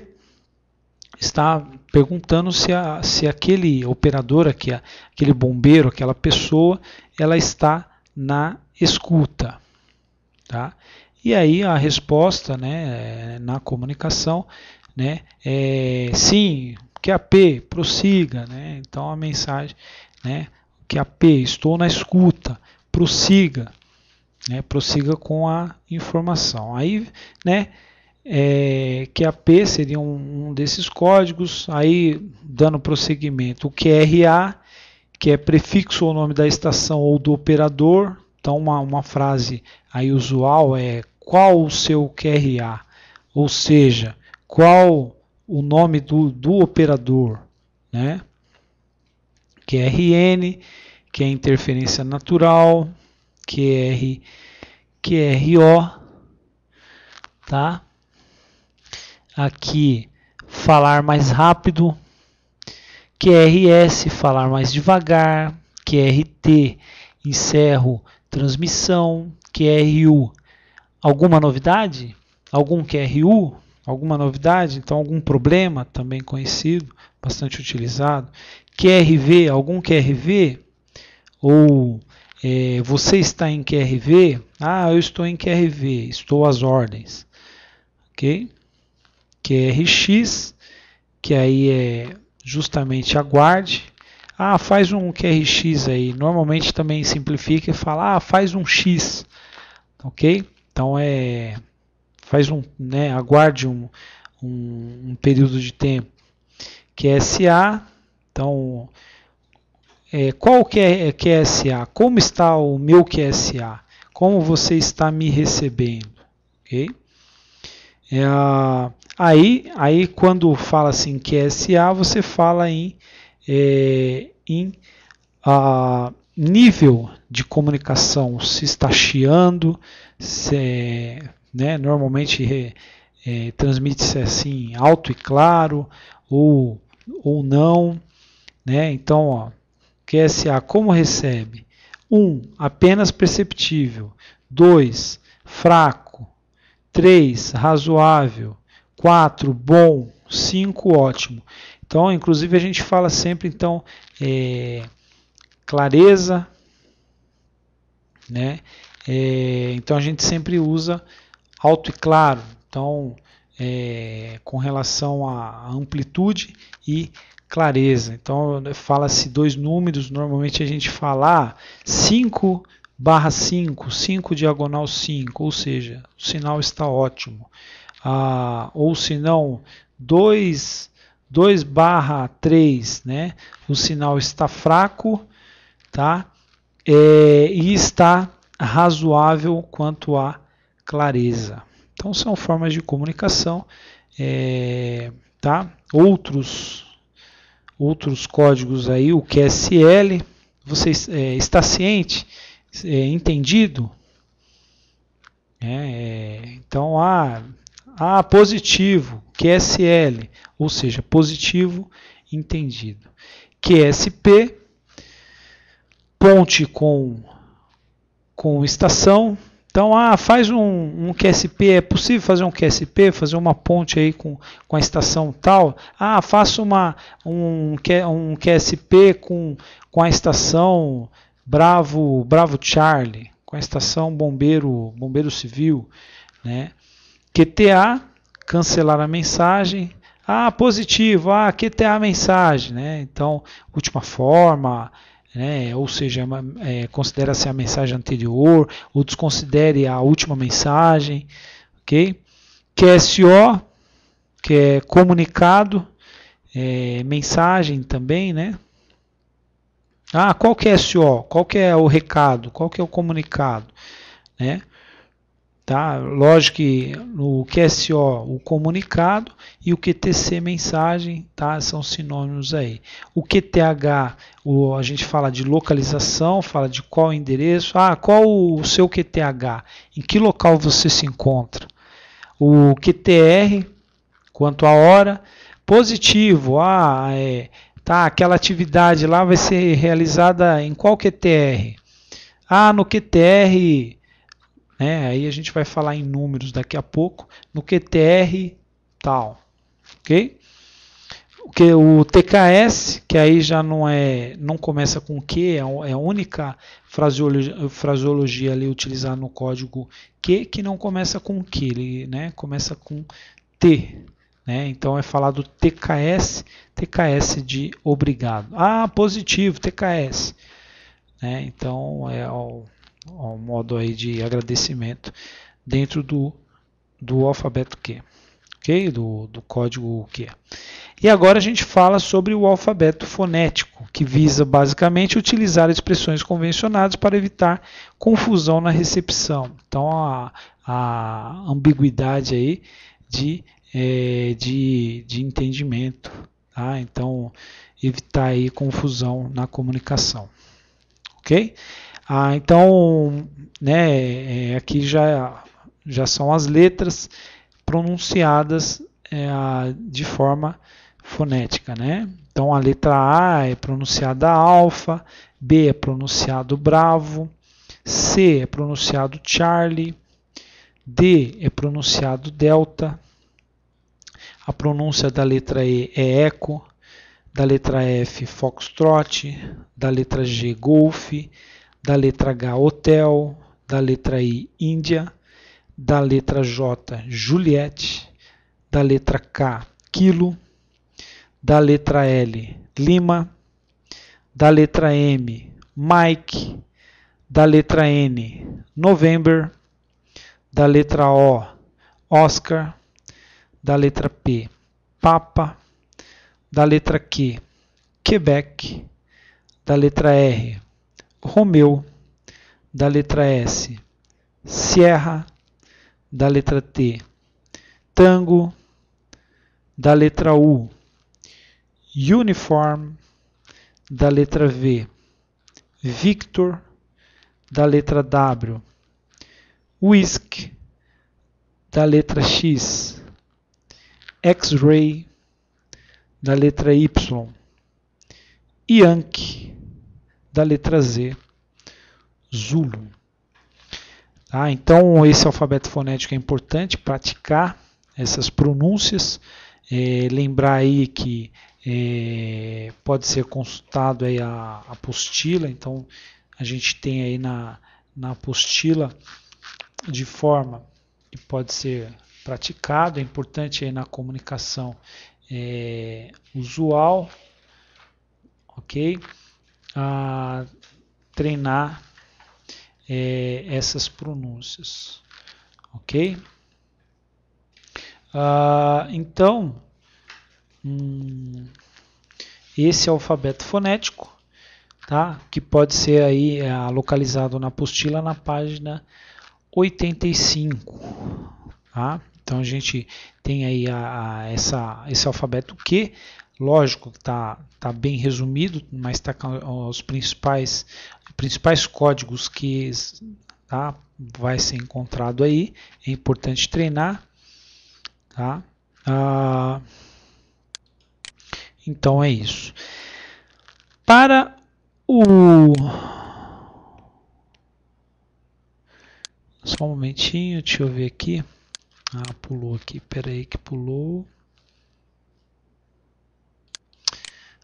está perguntando se aquele operador, aquele bombeiro, aquela pessoa, ela está na escuta. Tá? E aí a resposta na comunicação é sim, QAP, prossiga. Então a mensagem, QAP, estou na escuta, prossiga. Prossiga com a informação. Aí, QAP seria um desses códigos. Aí, dando prosseguimento, o QRA, que é prefixo ao nome da estação ou do operador. Então, uma frase aí usual é qual o seu QRA, ou seja, qual o nome do operador, QRN, que é interferência natural, QRO, tá? Aqui, falar mais rápido, QRS, falar mais devagar, QRT, encerro transmissão, QRU, alguma novidade? Algum QRU? Alguma novidade? Então, algum problema, também conhecido, bastante utilizado. QRV, algum QRV? Ou você está em QRV? Eu estou em QRV, estou às ordens. Ok? QRX, que aí é justamente aguarde. Faz um QRX aí. Normalmente também simplifica e fala, faz um X. Ok? Então aguarde um período de tempo. QSA, então qual que é QSA? Como está o meu QSA? Como você está me recebendo? Okay? Aí quando fala assim QSA, você fala em nível de comunicação, se está chiando, normalmente transmite-se assim alto e claro ou não. Então, QSA, como recebe? 1. Apenas perceptível. 2. Fraco. 3. Razoável. 4. Bom. 5. Ótimo. Então, inclusive, a gente fala sempre, então, clareza, então, a gente sempre usa alto e claro. Então, com relação à amplitude e clareza. Então, fala-se 2 números, normalmente a gente fala 5/5, 5 diagonal 5, ou seja, o sinal está ótimo. Ou se não, 2/3, o sinal está fraco, tá? E está razoável quanto à clareza. Então são formas de comunicação, tá? Outros códigos aí, o QSL, você está ciente, entendido? Então, positivo, QSL, ou seja, positivo, entendido. QSP, ponte com estação. Então, faz um QSP, é possível fazer um QSP, fazer uma ponte aí com a estação tal? Faça um QSP com a estação Bravo Charlie, com a estação Bombeiro Civil, né? QTA, cancelar a mensagem. Positivo, QTA mensagem, né? Então, última forma, ou seja, considera-se a mensagem anterior, ou desconsidere a última mensagem, ok? QSO, que é comunicado, mensagem também, né? Qual que é SO? Qual que é o recado? Qual que é o comunicado? Né? Tá? Lógico que no QSO o comunicado e o QTC mensagem, tá? São sinônimos aí. O QTH, a gente fala de localização, fala de qual endereço. Qual o seu QTH? Em que local você se encontra? O QTR, quanto à hora. Positivo, aquela atividade lá vai ser realizada em qual QTR? No QTR, aí a gente vai falar em números daqui a pouco, no QTR tal, ok? O TKS, que aí já não começa com Q, é a única fraseologia ali utilizada no código Q que não começa com Q, ele começa com T. Então é falado TKS de obrigado. Positivo, TKS. Então é o modo aí de agradecimento dentro do alfabeto Q, ok? Do código Q. E agora a gente fala sobre o alfabeto fonético, que visa basicamente utilizar expressões convencionadas para evitar confusão na recepção. Então a ambiguidade aí de entendimento, tá? Então evitar aí confusão na comunicação, ok? Então, aqui já são as letras pronunciadas de forma fonética, né? Então a letra A é pronunciada alfa, B é pronunciado bravo, C é pronunciado Charlie, D é pronunciado delta. A pronúncia da letra E é eco, da letra F, foxtrot, da letra G, golf, da letra H, hotel, da letra I, Índia, da letra J, Juliette, da letra K, quilo, da letra L, Lima, da letra M, Mike, da letra N, November, da letra O, Oscar, da letra P, Papa, da letra Q, Quebec, da letra R, Romeu, da letra S, Sierra, da letra T, Tango, da letra U, Uniform, da letra V, Victor, da letra W, Whisk, da letra X, X-Ray, da letra Y, Yankee, da letra Z, Zulu. Então, esse alfabeto fonético é importante, praticar essas pronúncias, lembrar aí que pode ser consultado aí a apostila, então a gente tem aí na apostila de forma que pode ser praticado, é importante aí na comunicação usual, ok? Treinar essas pronúncias, ok? Então, esse é o alfabeto fonético, tá? Que pode ser aí localizado na apostila na página 85, Tá? Então a gente tem aí esse alfabeto Q, lógico que está bem resumido, mas está com os principais códigos que tá? Vai ser encontrado aí, é importante treinar. Tá? Então é isso. Para o... Só um momentinho, deixa eu ver aqui. Pulou aqui, peraí que pulou.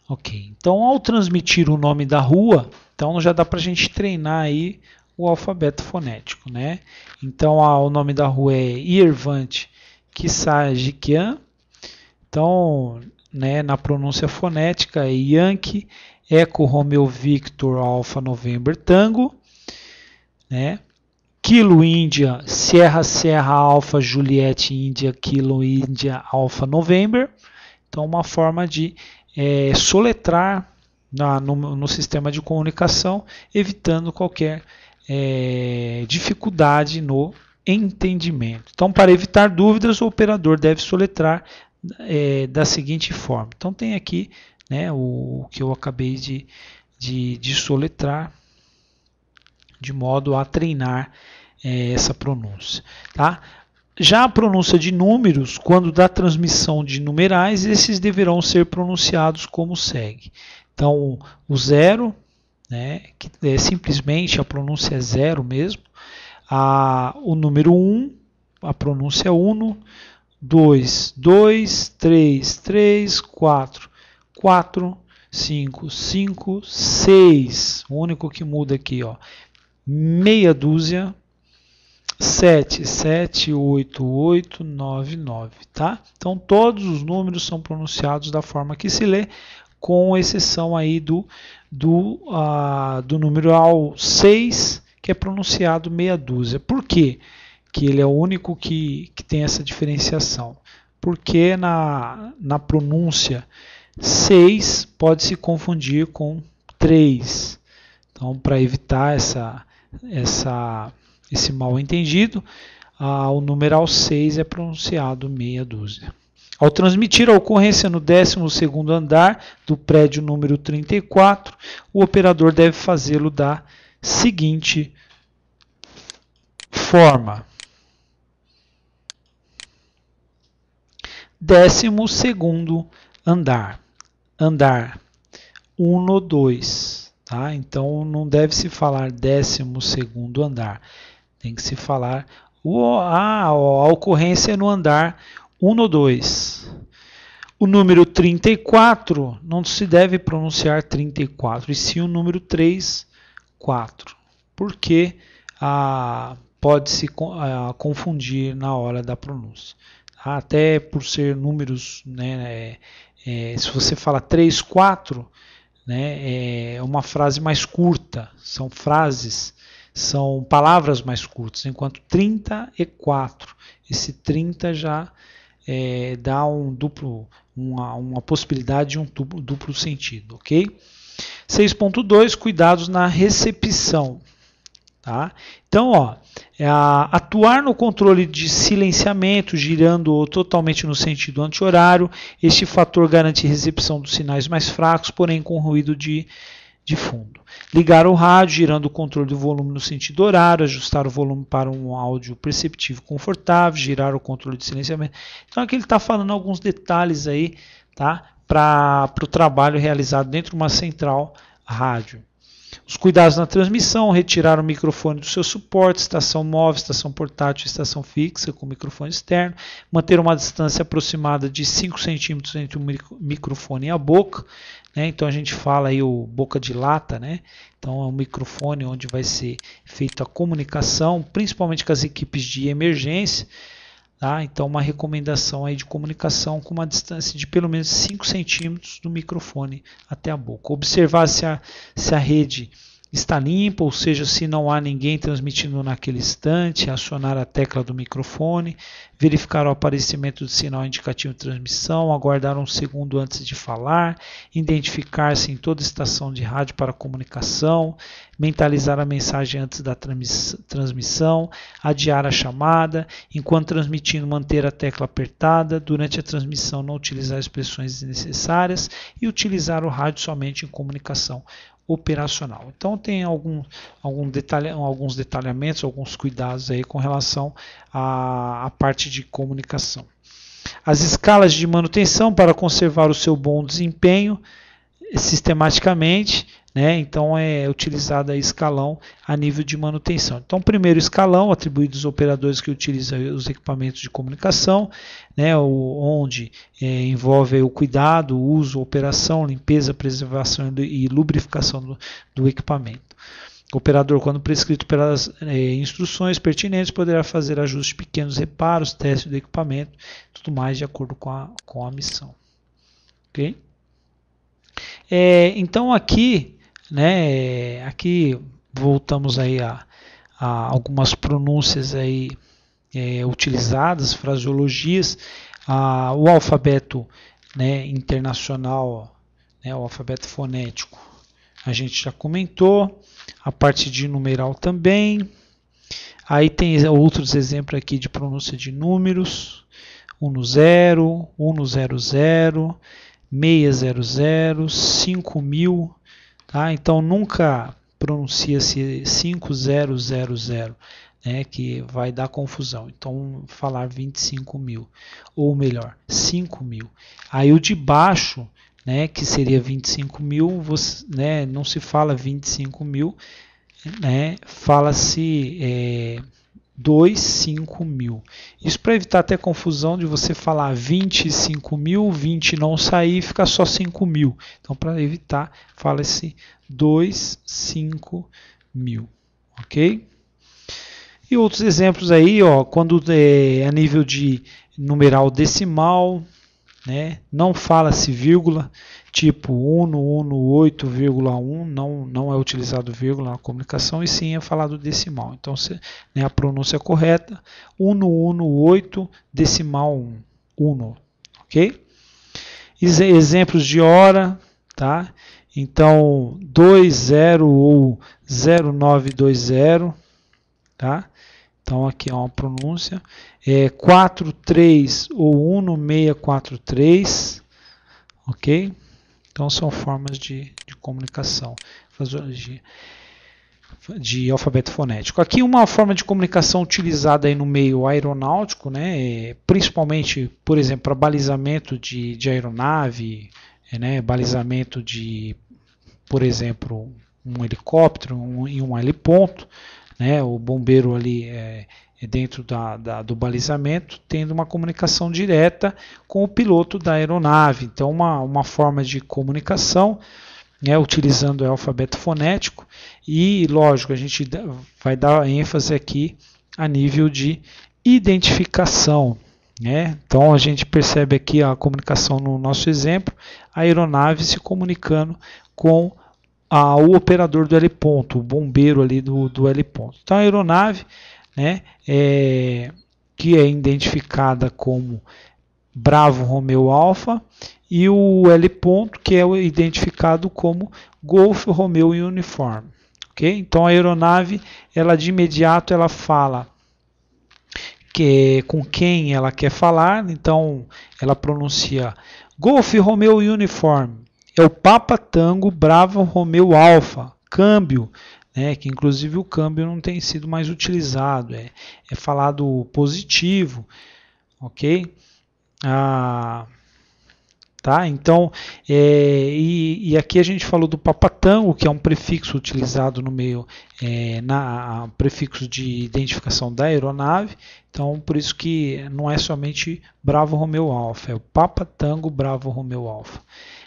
Ok, então ao transmitir o nome da rua, então já dá para a gente treinar aí o alfabeto fonético, né? Então o nome da rua é Irvant Kissajikian. Então, né, na pronúncia fonética é Yankee, Eco Romeo Victor Alpha November Tango, né? Kilo Índia, Sierra Serra Alpha Juliette Índia, Kilo Índia Alpha November. Então, uma forma de soletrar no sistema de comunicação, evitando qualquer dificuldade no entendimento. Então, para evitar dúvidas, o operador deve soletrar da seguinte forma. Então, tem aqui, né, o que eu acabei de soletrar, de modo a treinar essa pronúncia. Tá? Já a pronúncia de números, quando da transmissão de numerais, esses deverão ser pronunciados como segue. Então, o 0, né, que é simplesmente a pronúncia é 0 mesmo. O número 1, a pronúncia é uno. 2, 2, 3, 3, 4, 4, 5, 5, 6. O único que muda aqui, ó, meia dúzia. 7, 7, 8, 8, 9, 9, tá? Então todos os números são pronunciados da forma que se lê, com exceção aí do numeral 6, que é pronunciado meia dúzia. Por quê? Que ele é o único que tem essa diferenciação. Porque na pronúncia 6 pode se confundir com 3. Então, para evitar esse mal entendido, o numeral 6 é pronunciado meia dúzia. Ao transmitir a ocorrência no 12º andar do prédio número 34, o operador deve fazê-lo da seguinte forma. 12º andar. Andar 1, 2. Tá? Então não deve se falar 12º andar. Tem que se falar a ocorrência no andar 1 ou 2. O número 34 não se deve pronunciar 34, e sim o número 3, 4. Porque pode se confundir na hora da pronúncia. Até por ser números, né, se você fala 3, 4, né, é uma frase mais curta. São palavras mais curtas, enquanto 34, esse 30 já dá uma possibilidade de um duplo sentido, ok? 6.2, cuidados na recepção. Tá? Então, ó, atuar no controle de silenciamento, girando totalmente no sentido anti-horário. Este fator garante recepção dos sinais mais fracos, porém com ruído de fundo. Ligar o rádio, girando o controle do volume no sentido horário, ajustar o volume para um áudio perceptível e confortável, girar o controle de silenciamento. Então aqui ele está falando alguns detalhes aí, tá? Para o trabalho realizado dentro de uma central rádio. Os cuidados na transmissão: retirar o microfone do seu suporte, estação móvel, estação portátil, estação fixa com microfone externo, manter uma distância aproximada de 5 centímetros entre o microfone e a boca, né? Então a gente fala aí o boca de lata, né? Então é um microfone onde vai ser feita a comunicação, principalmente com as equipes de emergência. Tá? Então uma recomendação aí de comunicação com uma distância de pelo menos 5 centímetros do microfone até a boca. Observar se a rede está limpa, ou seja, se não há ninguém transmitindo naquele instante, acionar a tecla do microfone, verificar o aparecimento do sinal indicativo de transmissão, aguardar um segundo antes de falar, identificar-se em toda estação de rádio para comunicação, mentalizar a mensagem antes da transmissão, adiar a chamada, enquanto transmitindo manter a tecla apertada, durante a transmissão não utilizar expressões desnecessárias e utilizar o rádio somente em comunicação operacional. Então tem alguns detalhamentos, alguns cuidados aí com relação à parte de comunicação. As escalas de manutenção para conservar o seu bom desempenho sistematicamente, né? Então é utilizado a escalão a nível de manutenção. Então, primeiro escalão atribuído aos operadores que utilizam os equipamentos de comunicação, né? Onde envolve o cuidado, o uso, operação, limpeza, preservação e lubrificação do equipamento. O operador, quando prescrito pelas instruções pertinentes, poderá fazer ajustes pequenos, reparos, testes do equipamento, tudo mais de acordo com a missão. Ok? Então aqui, né, aqui voltamos aí a algumas pronúncias aí utilizadas, fraseologias, o alfabeto, né, internacional, né, o alfabeto fonético, a gente já comentou, a parte de numeral também. Aí tem outros exemplos aqui de pronúncia de números, 1-0, 1-0-0, 600, 5000, tá? Então nunca pronuncia-se 5000, né, que vai dar confusão. Então falar 25.000, ou melhor, 5.000. Aí o de baixo, né, que seria 25.000, né, não se fala 25.000, né, fala-se 25.000. Isso para evitar até confusão de você falar 25.000, 20 não sair e ficar só 5.000. Então, para evitar, fala-se 25.000. Ok? E outros exemplos aí, ó, quando a nível de numeral decimal, né, não fala-se vírgula, tipo 118,1, não é utilizado vírgula na comunicação, e sim é falado decimal. Então, né, a pronúncia correta, 118 decimal 1, ok? Exemplos de hora, tá? Então, 20 ou 0920, tá? Então, aqui é uma pronúncia. 43 ou 1643, ok? Então, são formas de comunicação, de alfabeto fonético. Aqui uma forma de comunicação utilizada aí no meio aeronáutico, né? Principalmente, por exemplo, para balizamento de aeronave, né? Balizamento de, por exemplo, um helicóptero e um heliponto, né? O bombeiro ali dentro do balizamento, tendo uma comunicação direta com o piloto da aeronave. Então, uma forma de comunicação, né, utilizando o alfabeto fonético, e, lógico, a gente vai dar ênfase aqui a nível de identificação. Né? Então, a gente percebe aqui a comunicação no nosso exemplo, a aeronave se comunicando com o operador do heliponto, o bombeiro ali do heliponto. Então, a aeronave, né, que é identificada como Bravo Romeo Alpha, e o heliponto, que é identificado como Golf Romeo Uniform. Okay? Então a aeronave, ela de imediato ela fala com quem ela quer falar, então ela pronuncia Golf Romeo Uniform, é o Papa Tango Bravo Romeo Alpha, câmbio, né, que inclusive o câmbio não tem sido mais utilizado, é falado positivo, ok? Tá? Então, e aqui a gente falou do Papa Tango, que é um prefixo utilizado no meio, prefixo de identificação da aeronave, então por isso que não é somente Bravo Romeo Alpha, é o Papa Tango Bravo Romeo Alpha.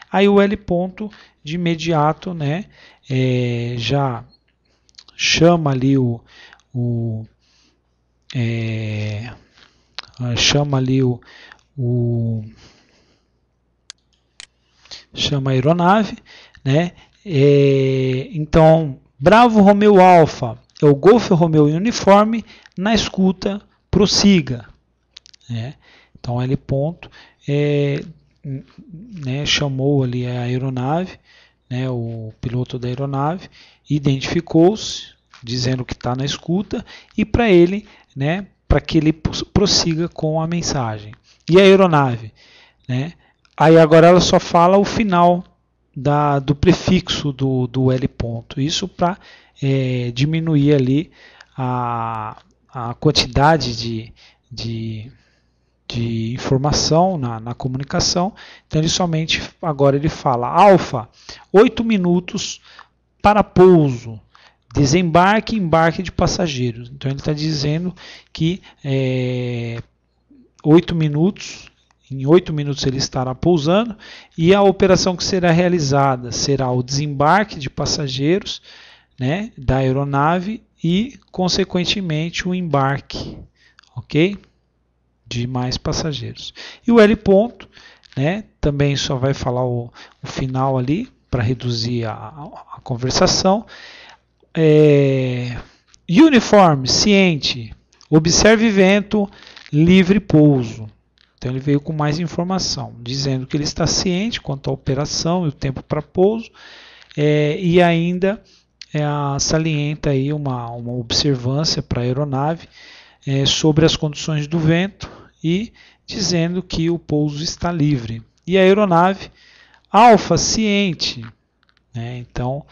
Aí o L ponto, de imediato, né, já chama ali chama a aeronave, né? Então Bravo Romeo Alfa é o Golf Romeo Uniforme, na escuta, prossiga. Então L ponto chamou ali a aeronave, o piloto da aeronave, identificou-se, dizendo que está na escuta, e para ele, para que ele prossiga com a mensagem. E a aeronave? Aí agora ela só fala o final do prefixo do L ponto. Isso para diminuir ali a quantidade de informação na comunicação. Então ele somente agora ele fala alfa, 8 minutos para pouso, desembarque e embarque de passageiros. Então ele está dizendo que em 8 minutos ele estará pousando, e a operação que será realizada será o desembarque de passageiros da aeronave e, consequentemente, o embarque, ok? De mais passageiros. E o L ponto, também só vai falar o final ali, para reduzir a conversação. Uniforme, ciente, observe vento, livre pouso. Então ele veio com mais informação, dizendo que ele está ciente quanto à operação e o tempo para pouso, e ainda salienta aí uma observância para a aeronave sobre as condições do vento e dizendo que o pouso está livre. E a aeronave alfa, ciente, então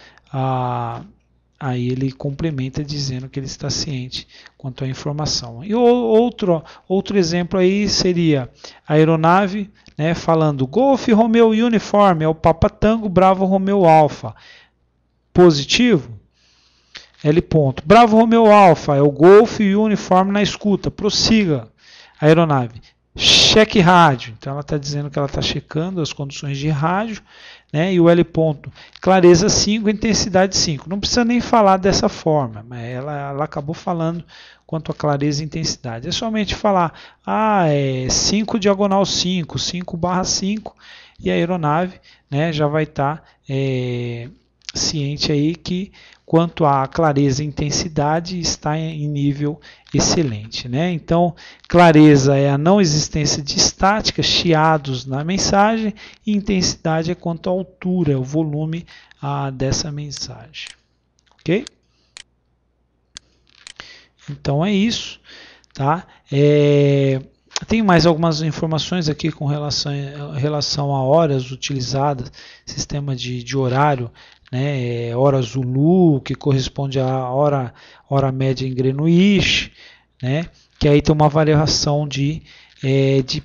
aí ele complementa dizendo que ele está ciente quanto à informação. E outro exemplo aí seria a aeronave falando Golf Romeo Uniforme é o Papa Tango Bravo Romeo Alfa. Positivo? L ponto. Bravo Romeo Alfa é o Golf Uniforme na escuta. Prossiga. A aeronave. Cheque rádio. Então ela está dizendo que ela está checando as condições de rádio. E o L ponto, clareza 5, intensidade 5. Não precisa nem falar dessa forma, mas ela acabou falando quanto a clareza e intensidade. É somente falar, 5 diagonal 5, 5/5, e a aeronave já vai estar ciente aí que quanto à clareza e intensidade está em nível excelente. Então, clareza é a não existência de estática, chiados na mensagem, e intensidade é quanto à altura, o volume dessa mensagem. Ok? Então é isso. Tá? Tem mais algumas informações aqui com relação a horas utilizadas, sistema de horário, hora Zulu, que corresponde à hora média em Greenwich, que aí tem uma variação de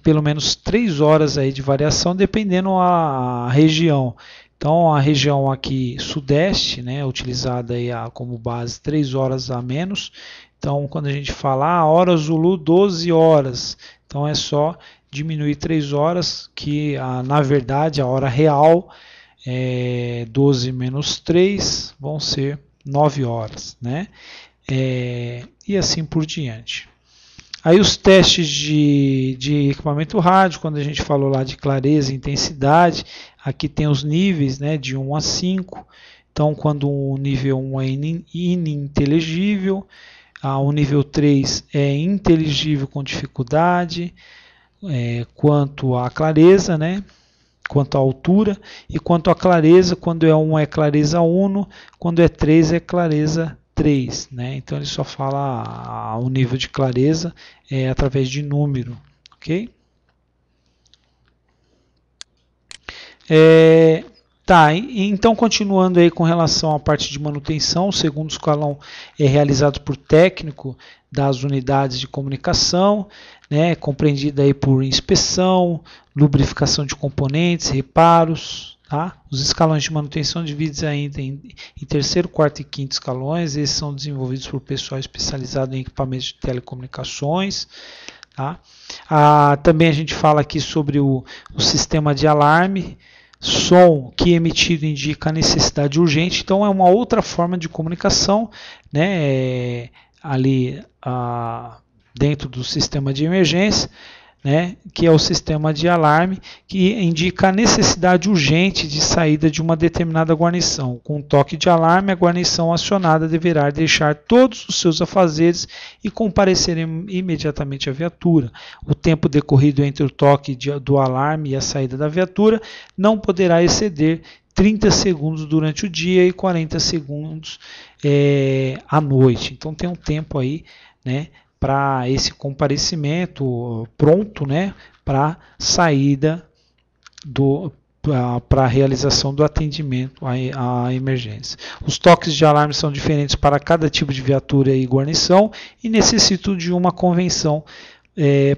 pelo menos 3 horas aí de variação, dependendo a região. Então a região aqui sudeste, utilizada aí como base 3 horas a menos. Então quando a gente fala hora Zulu 12 horas, então é só diminuir 3 horas, que na verdade a hora real 12 menos 3 vão ser 9 horas, e assim por diante. Aí os testes de equipamento rádio, quando a gente falou lá de clareza e intensidade, aqui tem os níveis, de 1 a 5. Então quando o nível 1 é ininteligível, o nível 3 é inteligível com dificuldade, quanto à clareza, quanto à altura, e quanto à clareza, quando é 1 é clareza 1, quando é 3 é clareza 3. Então ele só fala o nível de clareza através de número. Ok? Então continuando aí com relação à parte de manutenção, o segundo escalão é realizado por técnico das unidades de comunicação, compreendida aí por inspeção, lubrificação de componentes, reparos. Tá? Os escalões de manutenção dividem ainda em terceiro, quarto e quinto escalões. Esses são desenvolvidos por pessoal especializado em equipamentos de telecomunicações. Tá? Também a gente fala aqui sobre o sistema de alarme. Som que emitido indica a necessidade urgente, então é uma outra forma de comunicação, ali dentro do sistema de emergência. né, que é o sistema de alarme, que indica a necessidade urgente de saída de uma determinada guarnição. Com um toque de alarme, a guarnição acionada deverá deixar todos os seus afazeres e comparecer imediatamente à viatura. O tempo decorrido entre o toque do alarme e a saída da viatura não poderá exceder 30 segundos durante o dia e 40 segundos à noite. Então tem um tempo aí, né, para esse comparecimento pronto, né, para saída para a realização do atendimento à emergência. Os toques de alarme são diferentes para cada tipo de viatura e guarnição e necessitam de uma convenção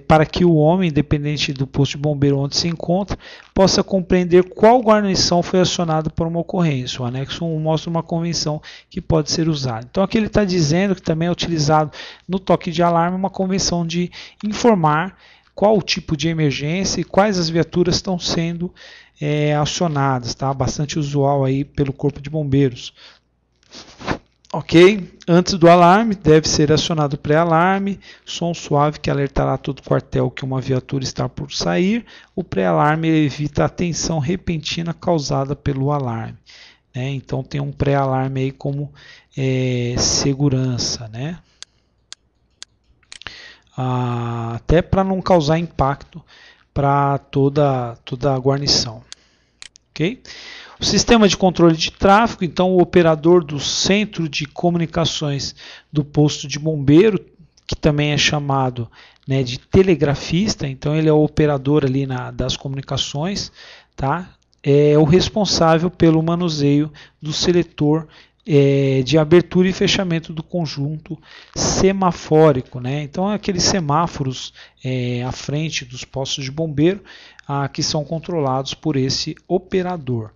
para que o homem, independente do posto de bombeiro onde se encontra, possa compreender qual guarnição foi acionada por uma ocorrência. O anexo 1 mostra uma convenção que pode ser usada. Então aqui ele está dizendo que também é utilizado no toque de alarme uma convenção de informar qual o tipo de emergência e quais as viaturas estão sendo acionadas. Tá? Bastante usual aí pelo Corpo de Bombeiros. Ok? Antes do alarme, deve ser acionado o pré-alarme, som suave que alertará todo o quartel que uma viatura está por sair. O pré-alarme evita a tensão repentina causada pelo alarme. Né? Então tem um pré-alarme aí como segurança, né? Até para não causar impacto para toda a guarnição. Ok? O sistema de controle de tráfego, então o operador do centro de comunicações do posto de bombeiro, que também é chamado, né, de telegrafista, então ele é o operador ali das comunicações, tá? É o responsável pelo manuseio do seletor de abertura e fechamento do conjunto semafórico, né? Então aqueles semáforos à frente dos postos de bombeiro que são controlados por esse operador.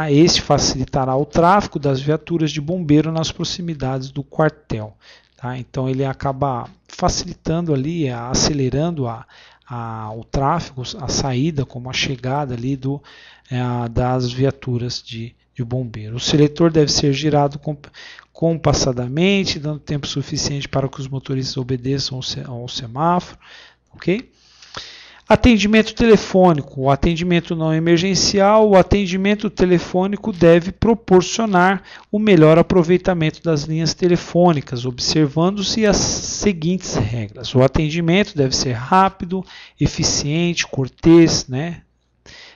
Este facilitará o tráfego das viaturas de bombeiro nas proximidades do quartel. Tá? Então ele acaba facilitando ali, acelerando o tráfego, a saída, como a chegada ali das viaturas de bombeiro. O seletor deve ser girado compassadamente, dando tempo suficiente para que os motoristas obedeçam ao semáforo. Ok? Atendimento telefônico. O atendimento não emergencial, o atendimento telefônico deve proporcionar o melhor aproveitamento das linhas telefônicas, observando-se as seguintes regras. O atendimento deve ser rápido, eficiente, cortês, né?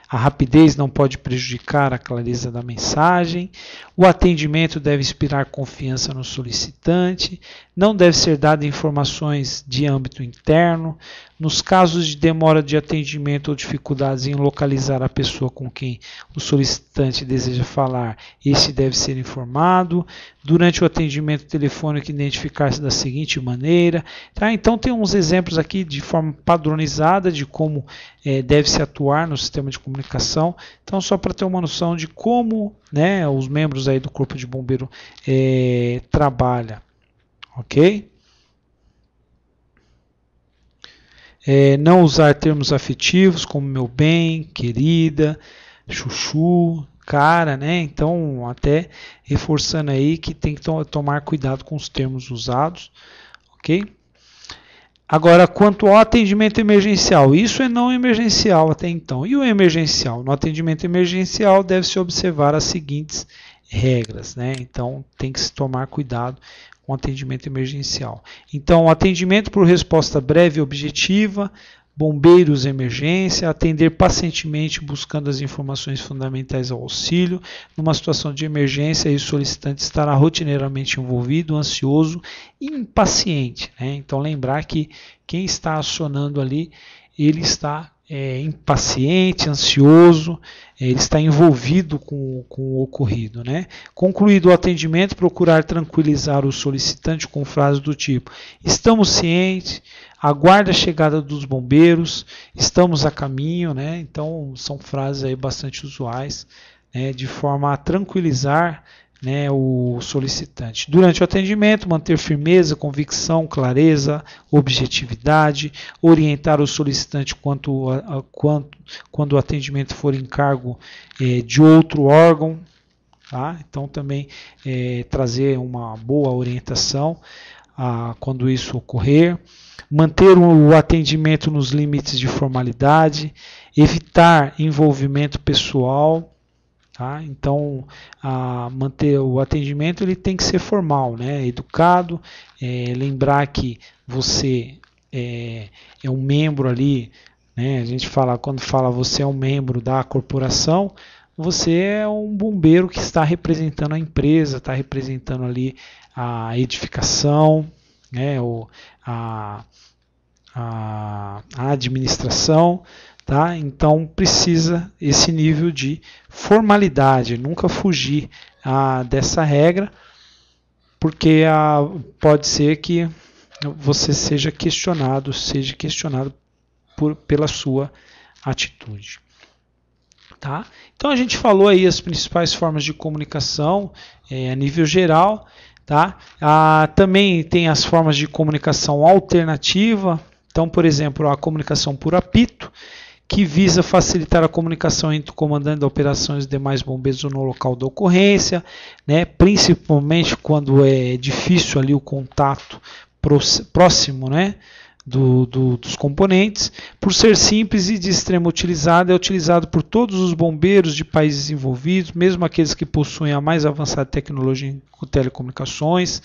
A rapidez não pode prejudicar a clareza da mensagem. O atendimento deve inspirar confiança no solicitante. Não deve ser dado informações de âmbito interno. Nos casos de demora de atendimento ou dificuldades em localizar a pessoa com quem o solicitante deseja falar, este deve ser informado. Durante o atendimento telefônico, identificar-se da seguinte maneira. Tá? Então, tem uns exemplos aqui de forma padronizada de como deve-se atuar no sistema de comunicação. Então, só para ter uma noção de como, né, os membros aí do Corpo de Bombeiro trabalham. Ok? Não usar termos afetivos como meu bem, querida, chuchu, cara, né? Então, até reforçando aí que tem que tomar cuidado com os termos usados, ok? Agora, quanto ao atendimento emergencial, isso é não emergencial até então. E o emergencial? No atendimento emergencial deve-se observar as seguintes regras, né? Então, tem que se tomar cuidado com atendimento emergencial. Então, atendimento por resposta breve e objetiva, bombeiros emergência, atender pacientemente buscando as informações fundamentais ao auxílio. Numa situação de emergência, o solicitante estará rotineiramente envolvido, ansioso e impaciente. Né? Então, lembrar que quem está acionando ali, ele está impaciente, ansioso, ele está envolvido com o ocorrido. Né? Concluído o atendimento, procurar tranquilizar o solicitante com frases do tipo: estamos cientes, aguarde a chegada dos bombeiros, estamos a caminho. Né? Então, são frases aí bastante usuais, né, de forma a tranquilizar, né, o solicitante. Durante o atendimento, manter firmeza, convicção, clareza, objetividade, orientar o solicitante quando o atendimento for encargo de outro órgão. Tá? Então, também trazer uma boa orientação. quando isso ocorrer, manter o atendimento nos limites de formalidade, evitar envolvimento pessoal. Tá? Então, manter o atendimento ele tem que ser formal, né? Educado, lembrar que você é um membro ali, né? A gente fala, quando fala você é um membro da corporação, você é um bombeiro que está representando a empresa, está representando ali a edificação, né? A administração. Tá? Então precisa esse nível de formalidade, nunca fugir dessa regra, porque pode ser que você seja questionado pela sua atitude. Tá? Então a gente falou aí as principais formas de comunicação a nível geral. Tá? Também tem as formas de comunicação alternativa. Então, por exemplo, a comunicação por apito, que visa facilitar a comunicação entre o comandante da operação e os demais bombeiros no local da ocorrência, né? Principalmente quando é difícil ali o contato próximo, né? Dos componentes. Por ser simples e de extrema utilidade, é utilizado por todos os bombeiros de países envolvidos, mesmo aqueles que possuem a mais avançada tecnologia em telecomunicações,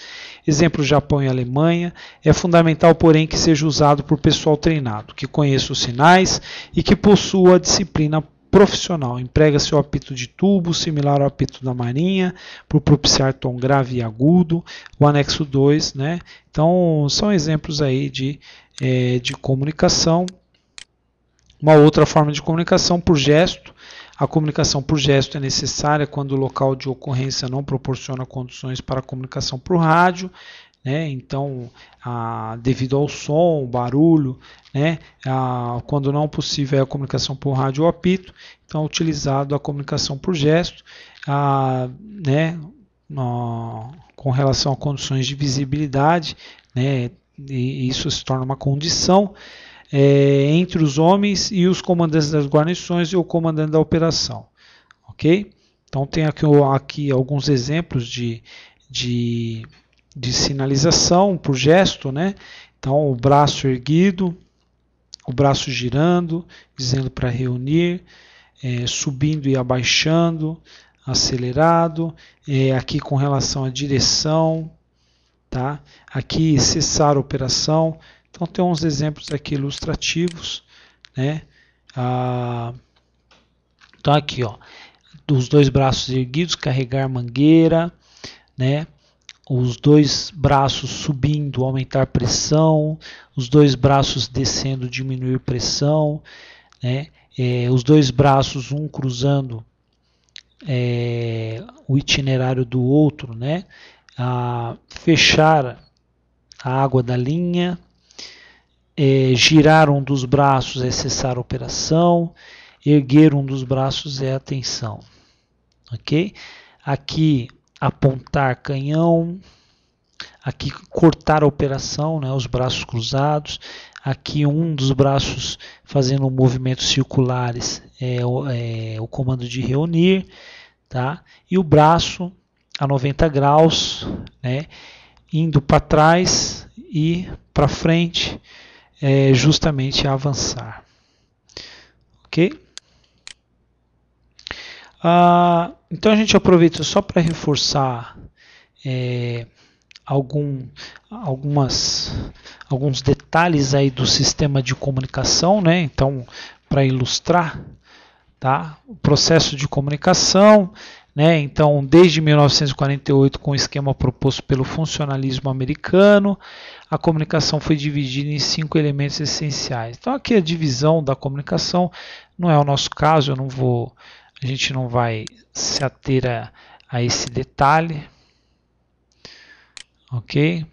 exemplo Japão e Alemanha. É fundamental, porém, que seja usado por pessoal treinado, que conheça os sinais e que possua a disciplina profissional. Emprega-se o apito de tubo, similar ao apito da marinha, por propiciar tom grave e agudo. O anexo 2, né? Então, são exemplos aí de comunicação. Uma outra forma de comunicação por gesto. A comunicação por gesto é necessária quando o local de ocorrência não proporciona condições para a comunicação por rádio, né? Então, devido ao som, barulho, né? Quando não possível a comunicação por rádio ou apito, então é utilizado a comunicação por gesto, né? Com relação a condições de visibilidade, né? E isso se torna uma condição entre os homens e os comandantes das guarnições e o comandante da operação. Ok? Então tem aqui alguns exemplos de sinalização por gesto, né? Então o braço erguido, o braço girando, dizendo para reunir, subindo e abaixando, acelerado, aqui com relação à direção, tá? Aqui cessar a operação. Então tem uns exemplos aqui ilustrativos, né? Então aqui, ó, os dois braços erguidos, carregar mangueira, né? Os dois braços subindo, aumentar pressão, os dois braços descendo, diminuir pressão, né? Os dois braços, um cruzando o itinerário do outro, né? Fechar a água da linha, girar um dos braços é cessar a operação, erguer um dos braços é atenção. Ok? Aqui apontar canhão, aqui cortar a operação, né, os braços cruzados, aqui um dos braços fazendo movimentos circulares é o comando de reunir, tá? E o braço a 90 graus, né, indo para trás e para frente, justamente a avançar. Ok? Então a gente aproveita só para reforçar alguns detalhes aí do sistema de comunicação, né? Então, para ilustrar, tá? O processo de comunicação, né? Então, desde 1948, com o esquema proposto pelo funcionalismo americano, a comunicação foi dividida em 5 elementos essenciais. Então, aqui a divisão da comunicação não é o nosso caso, a gente não vai se ater a esse detalhe, ok?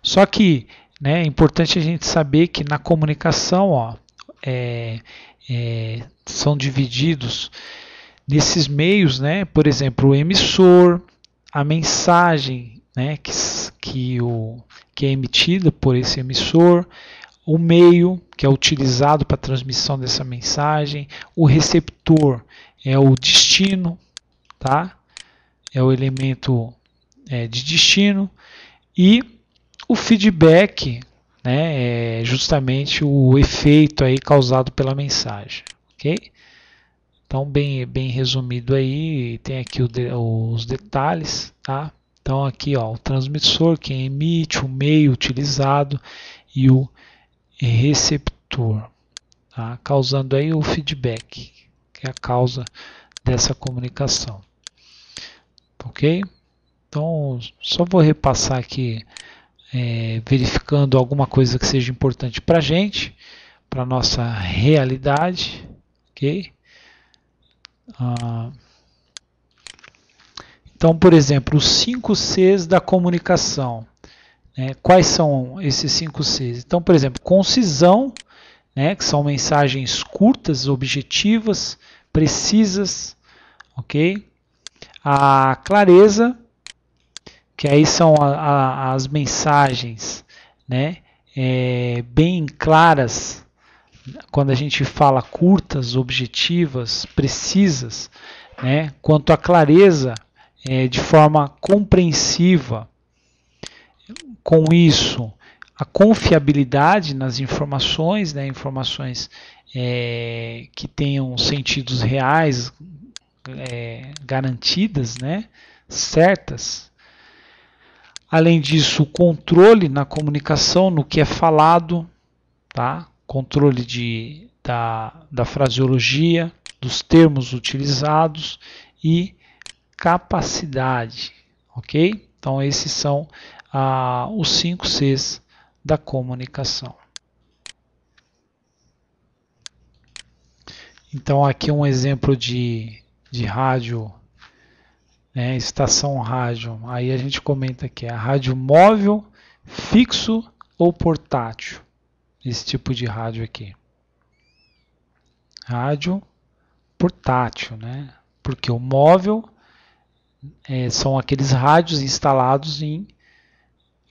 Só que, né, é importante a gente saber que na comunicação, ó, são divididos nesses meios, né? Por exemplo, o emissor, a mensagem, né, que é emitida por esse emissor, o meio que é utilizado para a transmissão dessa mensagem, o receptor é o destino, tá? É o elemento de destino, e o feedback, né, é justamente o efeito aí causado pela mensagem, ok? Então, bem resumido aí, tem aqui os detalhes, tá? Então, aqui, ó, o transmissor, quem emite, o meio utilizado e o receptor, tá? Causando aí o feedback, que é a causa dessa comunicação, ok? Então, só vou repassar aqui, verificando alguma coisa que seja importante para a gente, para a nossa realidade, ok? Então, por exemplo, os 5 Cs da comunicação. Né? Quais são esses 5 Cs? Então, por exemplo, concisão, né? Que são mensagens curtas, objetivas, precisas, ok? A clareza, que aí são as mensagens, né? Bem claras, quando a gente fala curtas, objetivas, precisas, né? Quanto à clareza, de forma compreensiva. Com isso, a confiabilidade nas informações, né? Informações que tenham sentidos reais, garantidas, né? Certas. Além disso, o controle na comunicação, no que é falado, tá? Controle da fraseologia, dos termos utilizados e capacidade, ok? Então, esses são os 5 Cs da comunicação. Então, aqui um exemplo de rádio, né, estação rádio. Aí a gente comenta que é a rádio móvel, fixo ou portátil. Esse tipo de rádio aqui. Rádio portátil, né? Porque o móvel são aqueles rádios instalados em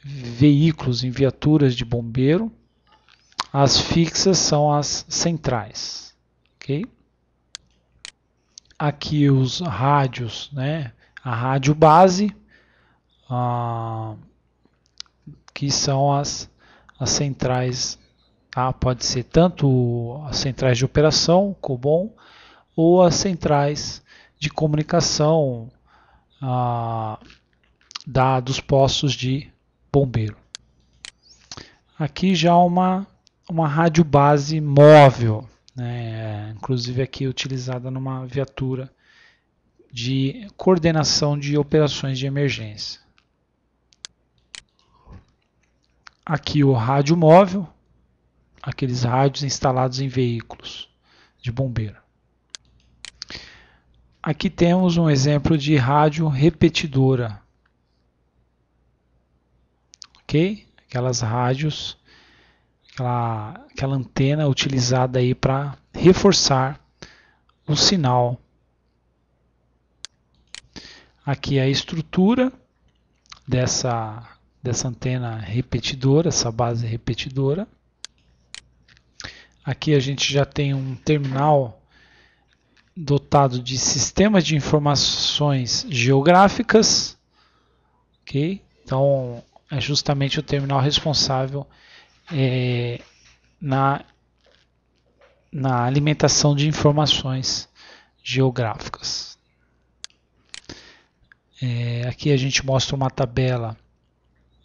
veículos, em viaturas de bombeiro. As fixas são as centrais, ok? Aqui os rádios, né? A rádio base, que são as centrais, tá? Pode ser tanto as centrais de operação, COBOM, ou as centrais de comunicação dos postos de bombeiro. Aqui já uma rádio base móvel, né? Inclusive aqui utilizada numa viatura de coordenação de operações de emergência. Aqui o rádio móvel, aqueles rádios instalados em veículos de bombeiro. Aqui temos um exemplo de rádio repetidora, ok? Aquelas rádios, aquela antena utilizada aí para reforçar o sinal. Aqui a estrutura dessa antena repetidora, essa base repetidora. Aqui a gente já tem um terminal dotado de sistemas de informações geográficas, ok? Então é justamente o terminal responsável na alimentação de informações geográficas. Aqui a gente mostra uma tabela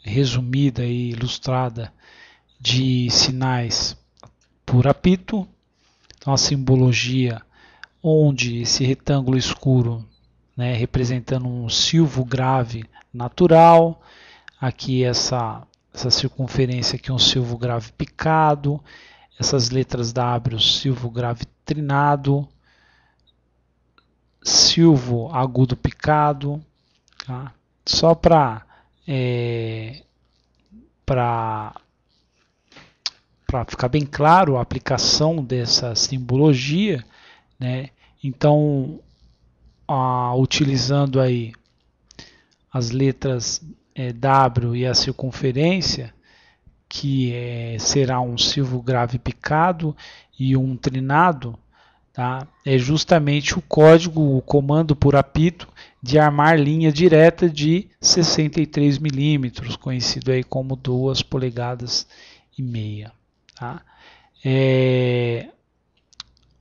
resumida e ilustrada de sinais por apito. Então a simbologia onde esse retângulo escuro, né, representando um silvo grave natural, aqui essa circunferência aqui um silvo grave picado, essas letras W, silvo grave trinado, silvo agudo picado, tá? Só para ficar bem claro a aplicação dessa simbologia, né? Então, utilizando aí as letras W e a circunferência, que será um silvo grave picado e um trinado, tá? É justamente o código, o comando por apito de armar linha direta de 63 milímetros, conhecido aí como 2 polegadas e meia, tá?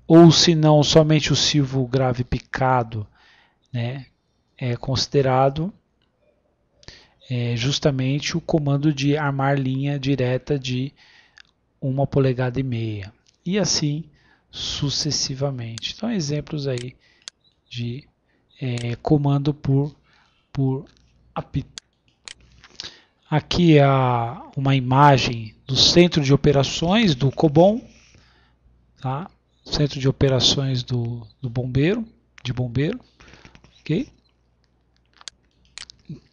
Ou se não, somente o silvo grave picado, né, é considerado justamente o comando de armar linha direta de 1 polegada e meia. E assim sucessivamente. Então, exemplos aí de comando por apito. Aqui é uma imagem do centro de operações do COBOM, tá? Centro de operações do bombeiro, ok?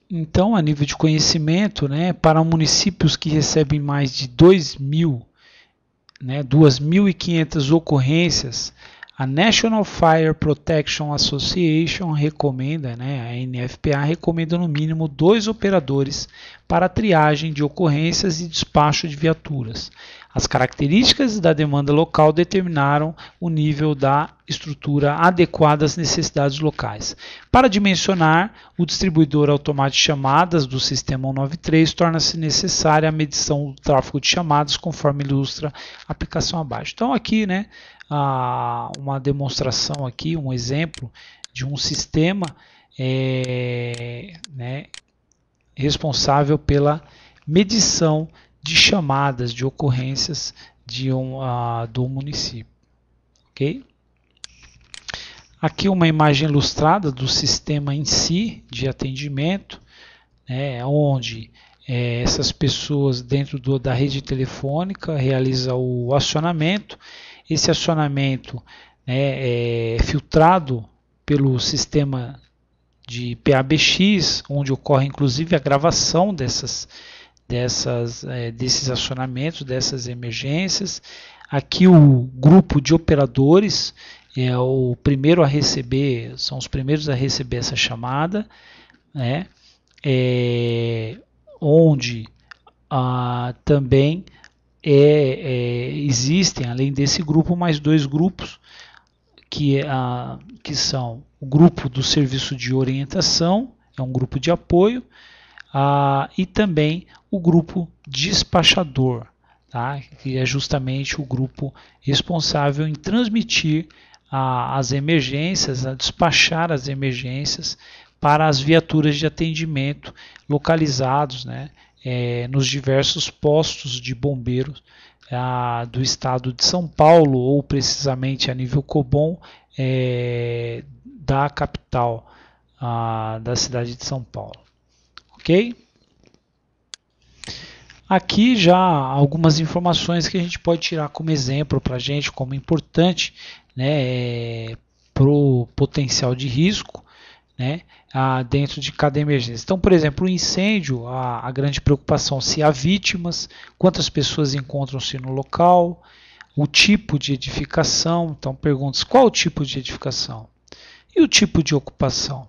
Então, a nível de conhecimento, né, para municípios que recebem mais de 2.500 ocorrências, a National Fire Protection Association recomenda, a NFPA recomenda no mínimo 2 operadores para a triagem de ocorrências e despacho de viaturas. As características da demanda local determinaram o nível da estrutura adequada às necessidades locais. Para dimensionar, o distribuidor automático de chamadas do sistema 193 torna-se necessária a medição do tráfego de chamadas, conforme ilustra a aplicação abaixo. Então aqui, uma demonstração aqui, um exemplo de um sistema responsável pela medição de chamadas, de ocorrências do município. Ok? Aqui uma imagem ilustrada do sistema em si de atendimento, onde essas pessoas dentro da rede telefônica realizam o acionamento. Esse acionamento é filtrado pelo sistema de PABX, onde ocorre inclusive a gravação desses acionamentos, dessas emergências. Aqui o grupo de operadores são os primeiros a receber essa chamada, onde também existem, além desse grupo, mais 2 grupos, que são o grupo do serviço de orientação, é um grupo de apoio, e também o grupo despachador, tá? Que é justamente o grupo responsável em transmitir as emergências, a despachar as emergências para as viaturas de atendimento localizados, nos diversos postos de bombeiros do estado de São Paulo, ou precisamente a nível COBOM da capital da cidade de São Paulo. Ok? Aqui já algumas informações que a gente pode tirar como exemplo para a gente, como importante para o potencial de risco dentro de cada emergência. Então, por exemplo, o incêndio, a grande preocupação se há vítimas, quantas pessoas encontram-se no local, o tipo de edificação. Então, perguntas: qual o tipo de edificação? E o tipo de ocupação?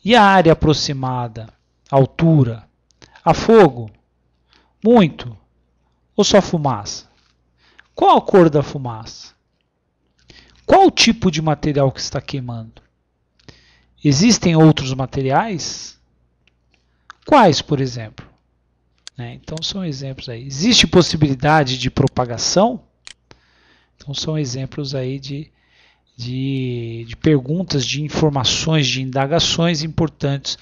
E a área aproximada? Altura? Há fogo? Muito? Ou só fumaça? Qual a cor da fumaça? Qual o tipo de material que está queimando? Existem outros materiais? Quais, por exemplo? Então são exemplos aí. Existe possibilidade de propagação? Então são exemplos aí de perguntas, de informações, de indagações importantes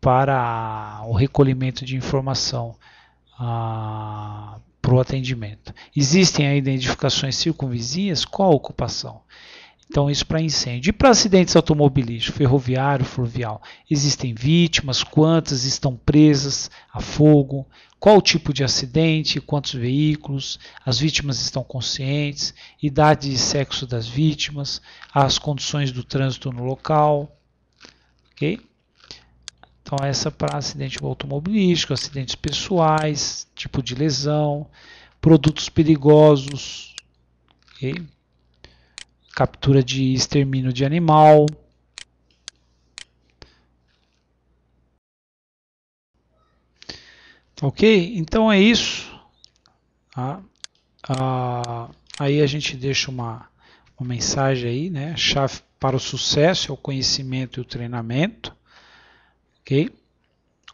para o recolhimento de informação para o atendimento. Existem aí identificações circunvizinhas? Qual a ocupação? Então, isso para incêndio. E para acidentes automobilísticos, ferroviário, fluvial? Existem vítimas? Quantas estão presas a fogo? Qual o tipo de acidente? Quantos veículos? As vítimas estão conscientes? Idade e sexo das vítimas? As condições do trânsito no local? Ok? Então, essa para acidente automobilístico, acidentes pessoais, tipo de lesão, produtos perigosos, ok? Captura de extermínio de animal. Ok? Então é isso. Aí a gente deixa uma uma mensagem aí, né? A chave para o sucesso é o conhecimento e o treinamento. Ok?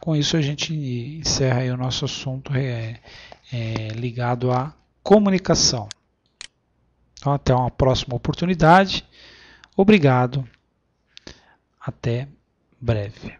Com isso a gente encerra aí o nosso assunto ligado à comunicação. Então, até uma próxima oportunidade. Obrigado. Até breve.